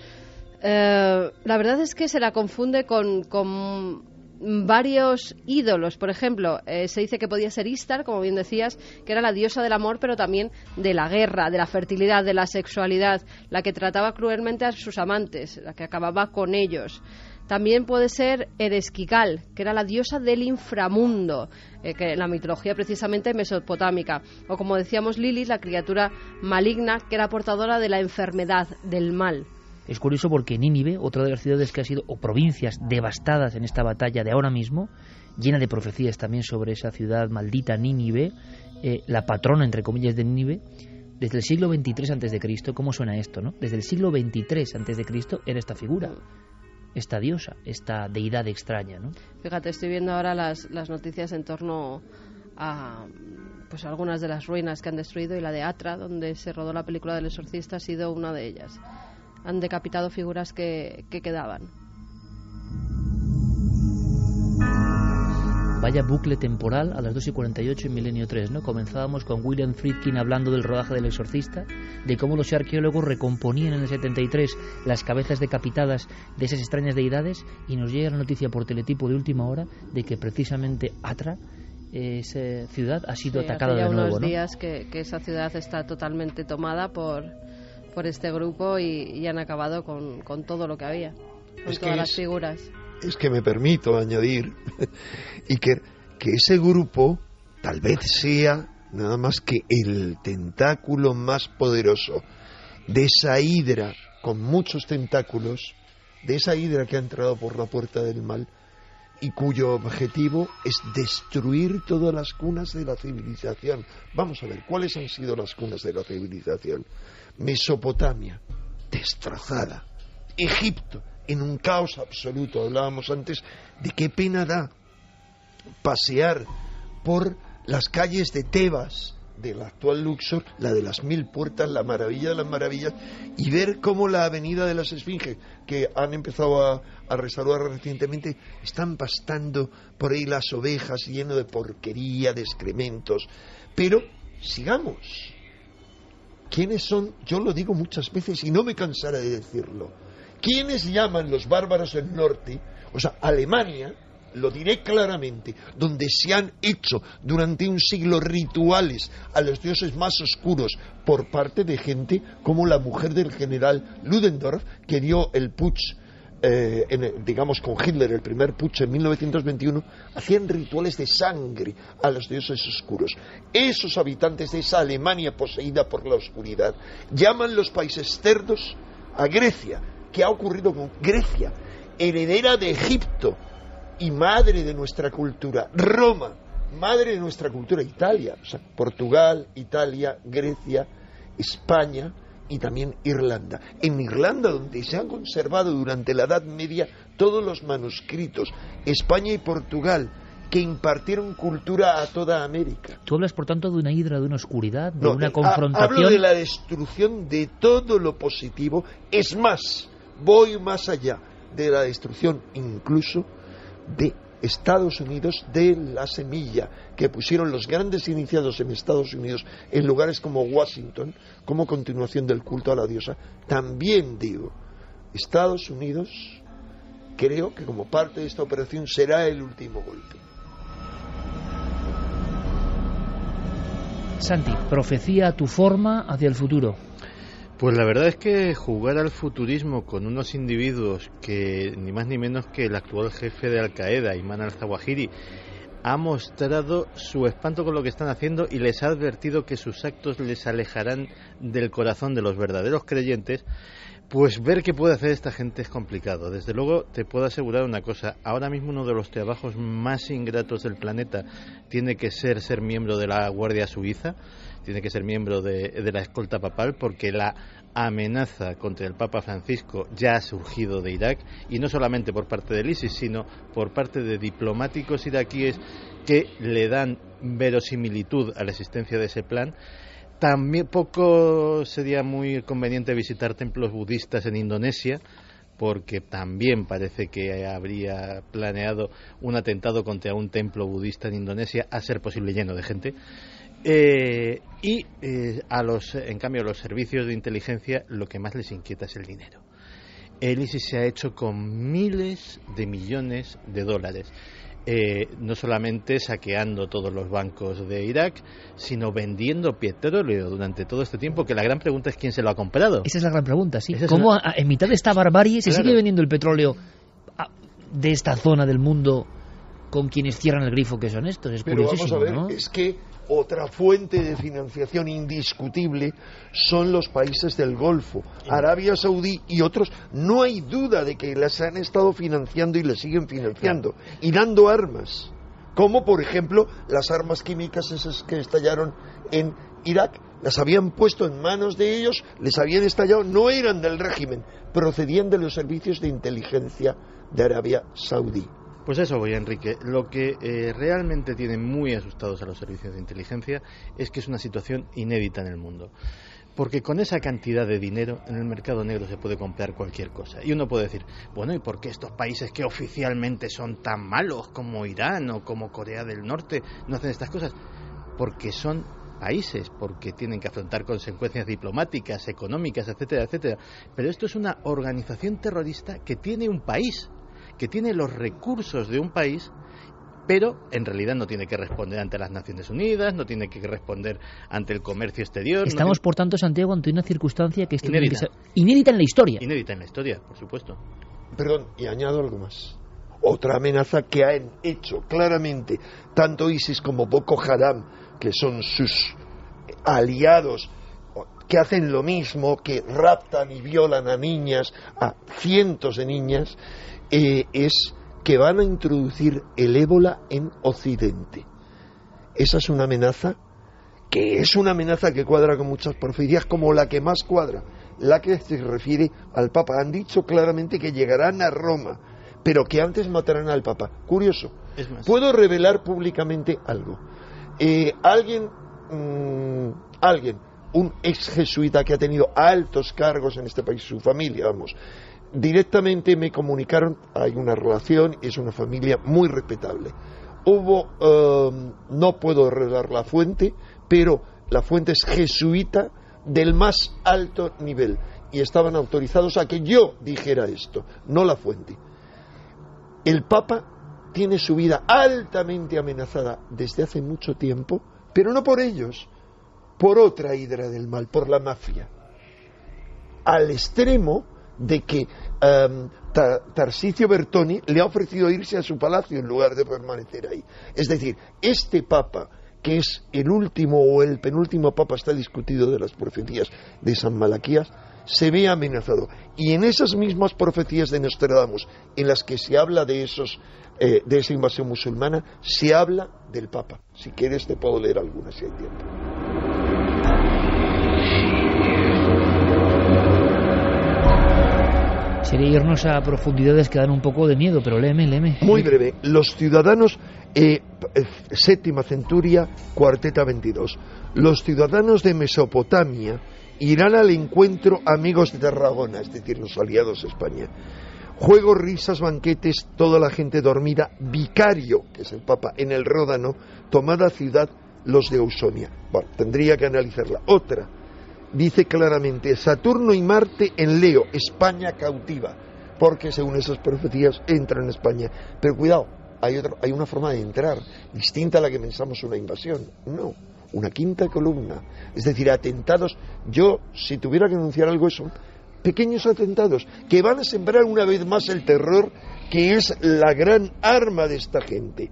La verdad es que se la confunde con varios ídolos. Por ejemplo, se dice que podía ser Ishtar, como bien decías, que era la diosa del amor, pero también de la guerra, de la fertilidad, de la sexualidad, la que trataba cruelmente a sus amantes, la que acababa con ellos. También puede ser Ereshkigal, que era la diosa del inframundo, que en la mitología precisamente mesopotámica. O como decíamos, Lilith, la criatura maligna, que era portadora de la enfermedad, del mal. Es curioso porque Nínive, otra de las ciudades que ha sido, o provincias devastadas en esta batalla de ahora mismo, llena de profecías también sobre esa ciudad maldita Nínive, la patrona, entre comillas, de Nínive, desde el siglo XXIII a.C., ¿cómo suena esto, no? Desde el siglo XXIII a.C. era esta figura, esta diosa, esta deidad extraña, ¿no? Fíjate, estoy viendo ahora las noticias en torno a pues algunas de las ruinas que han destruido, y la de Atra, donde se rodó la película del Exorcista, ha sido una de ellas. Han decapitado figuras que quedaban. Vaya bucle temporal a las 2:48 en Milenio 3, ¿no? Comenzábamos con William Friedkin hablando del rodaje del Exorcista, de cómo los arqueólogos recomponían en el 73 las cabezas decapitadas de esas extrañas deidades, y nos llega la noticia por teletipo de última hora de que precisamente Atra, esa ciudad, ha sido atacada de nuevo, ¿no? Hace ya unos días que esa ciudad está totalmente tomada por este grupo y han acabado con todo lo que había, con todas las figuras. Es que me permito añadir y que ese grupo tal vez sea nada más que el tentáculo más poderoso de esa hidra con muchos tentáculos, de esa hidra que ha entrado por la puerta del mal y cuyo objetivo es destruir todas las cunas de la civilización. Vamos a ver, ¿cuáles han sido las cunas de la civilización? Mesopotamia, destrozada. Egipto, en un caos absoluto. Hablábamos antes de qué pena da pasear por las calles de Tebas, de la actual Luxor, la de las 1000 puertas, la maravilla de las maravillas, y ver cómo la avenida de las Esfinges, que han empezado a restaurar recientemente, están pastando por ahí las ovejas, lleno de porquería, de excrementos. Pero sigamos. ¿Quiénes son? Yo lo digo muchas veces y no me cansaré de decirlo. ¿Quiénes llaman los bárbaros del norte? O sea, Alemania, lo diré claramente, donde se han hecho durante un siglo rituales a los dioses más oscuros por parte de gente como la mujer del general Ludendorff, que dio el putsch, digamos con Hitler, el primer putsch en 1921, hacían rituales de sangre a los dioses oscuros. Esos habitantes de esa Alemania poseída por la oscuridad llaman los países cerdos a Grecia. ¿Qué ha ocurrido con Grecia? Heredera de Egipto y madre de nuestra cultura. Roma, madre de nuestra cultura. Italia, o sea, Portugal, Italia, Grecia, España y también Irlanda. En Irlanda, donde se han conservado durante la Edad Media todos los manuscritos, España y Portugal, que impartieron cultura a toda América. Tú hablas, por tanto, de una hidra, de una oscuridad, de una confrontación. Hablo de la destrucción de todo lo positivo. Es más, voy más allá de la destrucción incluso de Estados Unidos, de la semilla que pusieron los grandes iniciados en Estados Unidos en lugares como Washington, como continuación del culto a la diosa. También digo, Estados Unidos, creo que como parte de esta operación será el último golpe. Santi, profecía a tu forma hacia el futuro. Pues la verdad es que jugar al futurismo con unos individuos que ni más ni menos que el actual jefe de Al-Qaeda, Ayman al-Zawahiri, ha mostrado su espanto con lo que están haciendo y les ha advertido que sus actos les alejarán del corazón de los verdaderos creyentes, pues ver qué puede hacer esta gente es complicado. Desde luego te puedo asegurar una cosa, ahora mismo uno de los trabajos más ingratos del planeta tiene que ser miembro de la Guardia Suiza, tiene que ser miembro de la escolta papal, porque la amenaza contra el Papa Francisco ya ha surgido de Irak, y no solamente por parte del ISIS, sino por parte de diplomáticos iraquíes que le dan verosimilitud a la existencia de ese plan. También poco sería muy conveniente visitar templos budistas en Indonesia, porque también parece que habría planeado un atentado contra un templo budista en Indonesia, a ser posible lleno de gente. En cambio, a los servicios de inteligencia lo que más les inquieta es el dinero. El ISIS se ha hecho con miles de millones de dólares. No solamente saqueando todos los bancos de Irak, sino vendiendo petróleo durante todo este tiempo, que la gran pregunta es quién se lo ha comprado. Esa es la gran pregunta, sí. ¿Cómo en mitad de esta barbarie se sigue vendiendo el petróleo de esta zona del mundo con quienes cierran el grifo, que son estos? Es curiosísimo, pero vamos a ver, ¿no? Es que otra fuente de financiación indiscutible son los países del Golfo, Arabia Saudí y otros. No hay duda de que las han estado financiando y les siguen financiando, y dando armas, como por ejemplo las armas químicas esas que estallaron en Irak. Las habían puesto en manos de ellos, les habían estallado, no eran del régimen, procedían de los servicios de inteligencia de Arabia Saudí. Pues eso voy, Enrique. Lo que realmente tiene muy asustados a los servicios de inteligencia es que es una situación inédita en el mundo. Porque con esa cantidad de dinero en el mercado negro se puede comprar cualquier cosa. Y uno puede decir, bueno, ¿y por qué estos países que oficialmente son tan malos como Irán o como Corea del Norte no hacen estas cosas? Porque son países, porque tienen que afrontar consecuencias diplomáticas, económicas, etcétera, etcétera. Pero esto es una organización terrorista que tiene un país, que tiene los recursos de un país, pero en realidad no tiene que responder ante las Naciones Unidas, no tiene que responder ante el comercio exterior. Estamos, por tanto, Santiago, ante una circunstancia que inédita en la historia. Inédita en la historia, por supuesto. Perdón, y añado algo más. Otra amenaza que han hecho claramente tanto ISIS como Boko Haram, que son sus aliados, que hacen lo mismo, que raptan y violan a niñas, a cientos de niñas, es que van a introducir el ébola en Occidente. Esa es una amenaza que cuadra con muchas profecías, como la que más cuadra, la que se refiere al Papa. Han dicho claramente que llegarán a Roma, pero que antes matarán al Papa. Curioso. Puedo revelar públicamente algo. Un ex jesuita que ha tenido altos cargos en este país, su familia, directamente me comunicaron, hay una relación, es una familia muy respetable. No puedo revelar la fuente, pero la fuente es jesuita del más alto nivel, y estaban autorizados a que yo dijera esto, no la fuente. El Papa tiene su vida altamente amenazada desde hace mucho tiempo, pero no por ellos, por otra hidra del mal, por la mafia, al extremo de que Tarcisio Bertoni le ha ofrecido irse a su palacio en lugar de permanecer ahí. Es decir, este Papa, que es el último o el penúltimo Papa, está discutido, de las profecías de San Malaquías, se ve amenazado. Y en esas mismas profecías de Nostradamus, en las que se habla de esa invasión musulmana, se habla del Papa. Si quieres te puedo leer algunas si hay tiempo. Sería irnos a profundidades que dan un poco de miedo, pero léeme. Muy breve. Los ciudadanos, séptima centuria, cuarteta 22. Los ciudadanos de Mesopotamia irán al encuentro amigos de Tarragona, es decir, los aliados de España. Juegos, risas, banquetes, toda la gente dormida. Vicario, que es el Papa, en el Ródano, tomada ciudad los de Ausonia. Bueno, tendría que analizarla. Otra. Dice claramente, Saturno y Marte en Leo, España cautiva, porque según esas profecías entra en España. Pero cuidado, hay una forma de entrar, distinta a la que pensamos una invasión. No, una quinta columna. Es decir, atentados. Yo, si tuviera que denunciar algo, eso, pequeños atentados que van a sembrar una vez más el terror, que es la gran arma de esta gente.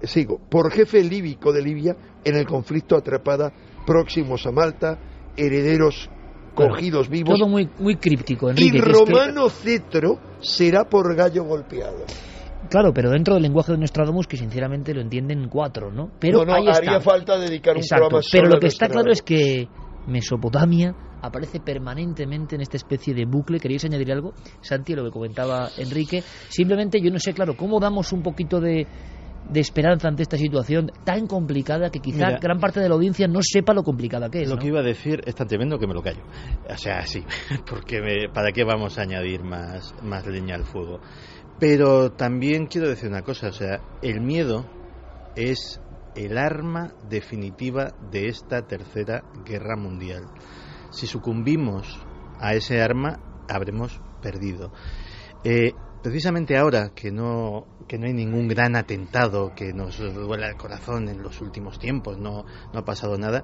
Sigo. Por jefe líbico de Libia en el conflicto atrapada, próximos a Malta, herederos cogidos vivos. Todo muy, muy críptico, Enrique. Y romano cetro será por gallo golpeado. Claro, pero dentro del lenguaje de Nostradamus, que sinceramente lo entienden 4, ¿no? Pero no, ahí haría está. Falta dedicar un programa solo. Pero lo que está claro es que Mesopotamia aparece permanentemente en esta especie de bucle. ¿Queréis añadir algo, Santi, lo que comentaba Enrique? Simplemente yo no sé, claro, cómo damos un poquito de esperanza ante esta situación tan complicada que quizá gran parte de la audiencia no sepa lo complicada que es. Lo ¿no? que iba a decir es tan tremendo que me lo callo. O sea, sí, porque ¿para qué vamos a añadir más leña al fuego? Pero también quiero decir una cosa, o sea, el miedo es el arma definitiva de esta tercera guerra mundial. Si sucumbimos a ese arma, habremos perdido. Precisamente ahora que no hay ningún gran atentado que nos duela el corazón en los últimos tiempos, no ha pasado nada,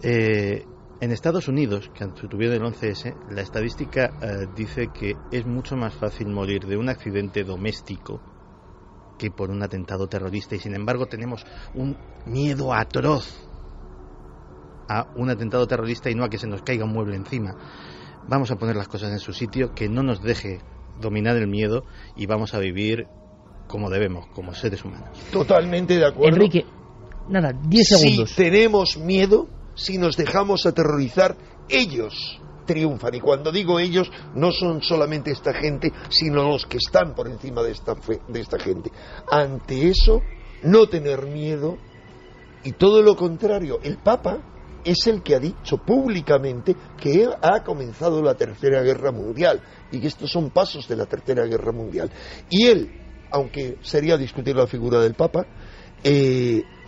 en Estados Unidos, que tuvieron el 11S, la estadística dice que es mucho más fácil morir de un accidente doméstico que por un atentado terrorista, y sin embargo tenemos un miedo atroz a un atentado terrorista y no a que se nos caiga un mueble encima. Vamos a poner las cosas en su sitio, que no nos deje dominar el miedo, y vamos a vivir como debemos, como seres humanos. Totalmente de acuerdo. Enrique, nada, 10 segundos. Si tenemos miedo, si nos dejamos aterrorizar, ellos triunfan. Y cuando digo ellos, no son solamente esta gente, sino los que están por encima de esta gente. Ante eso, no tener miedo, y todo lo contrario. El Papa es el que ha dicho públicamente que ha comenzado la Tercera Guerra Mundial y que estos son pasos de la Tercera Guerra Mundial. Y él, aunque sería discutir la figura del Papa,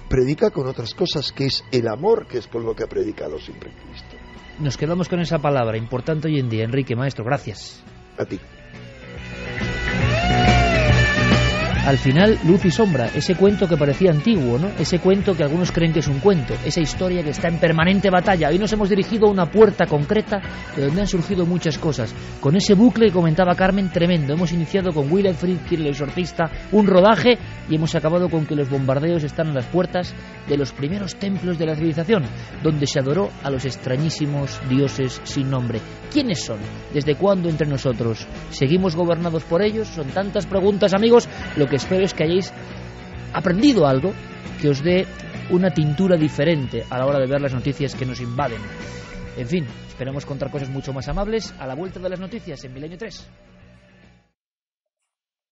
predica con otras cosas, que es el amor, que es con lo que ha predicado siempre Cristo. Nos quedamos con esa palabra importante hoy en día. Enrique, maestro, gracias. A ti. Al final, luz y sombra, ese cuento que parecía antiguo, ¿no? Ese cuento que algunos creen que es un cuento, esa historia que está en permanente batalla. Hoy nos hemos dirigido a una puerta concreta de donde han surgido muchas cosas. Con ese bucle que comentaba Carmen, tremendo. Hemos iniciado con Wilfrid Kirill, el exorcista, un rodaje, y hemos acabado con que los bombardeos están a las puertas de los primeros templos de la civilización, donde se adoró a los extrañísimos dioses sin nombre. ¿Quiénes son? ¿Desde cuándo entre nosotros? ¿Seguimos gobernados por ellos? Son tantas preguntas, amigos. Lo que espero es que hayáis aprendido algo que os dé una tintura diferente a la hora de ver las noticias que nos invaden. En fin, esperamos contar cosas mucho más amables a la vuelta de las noticias en Milenio 3.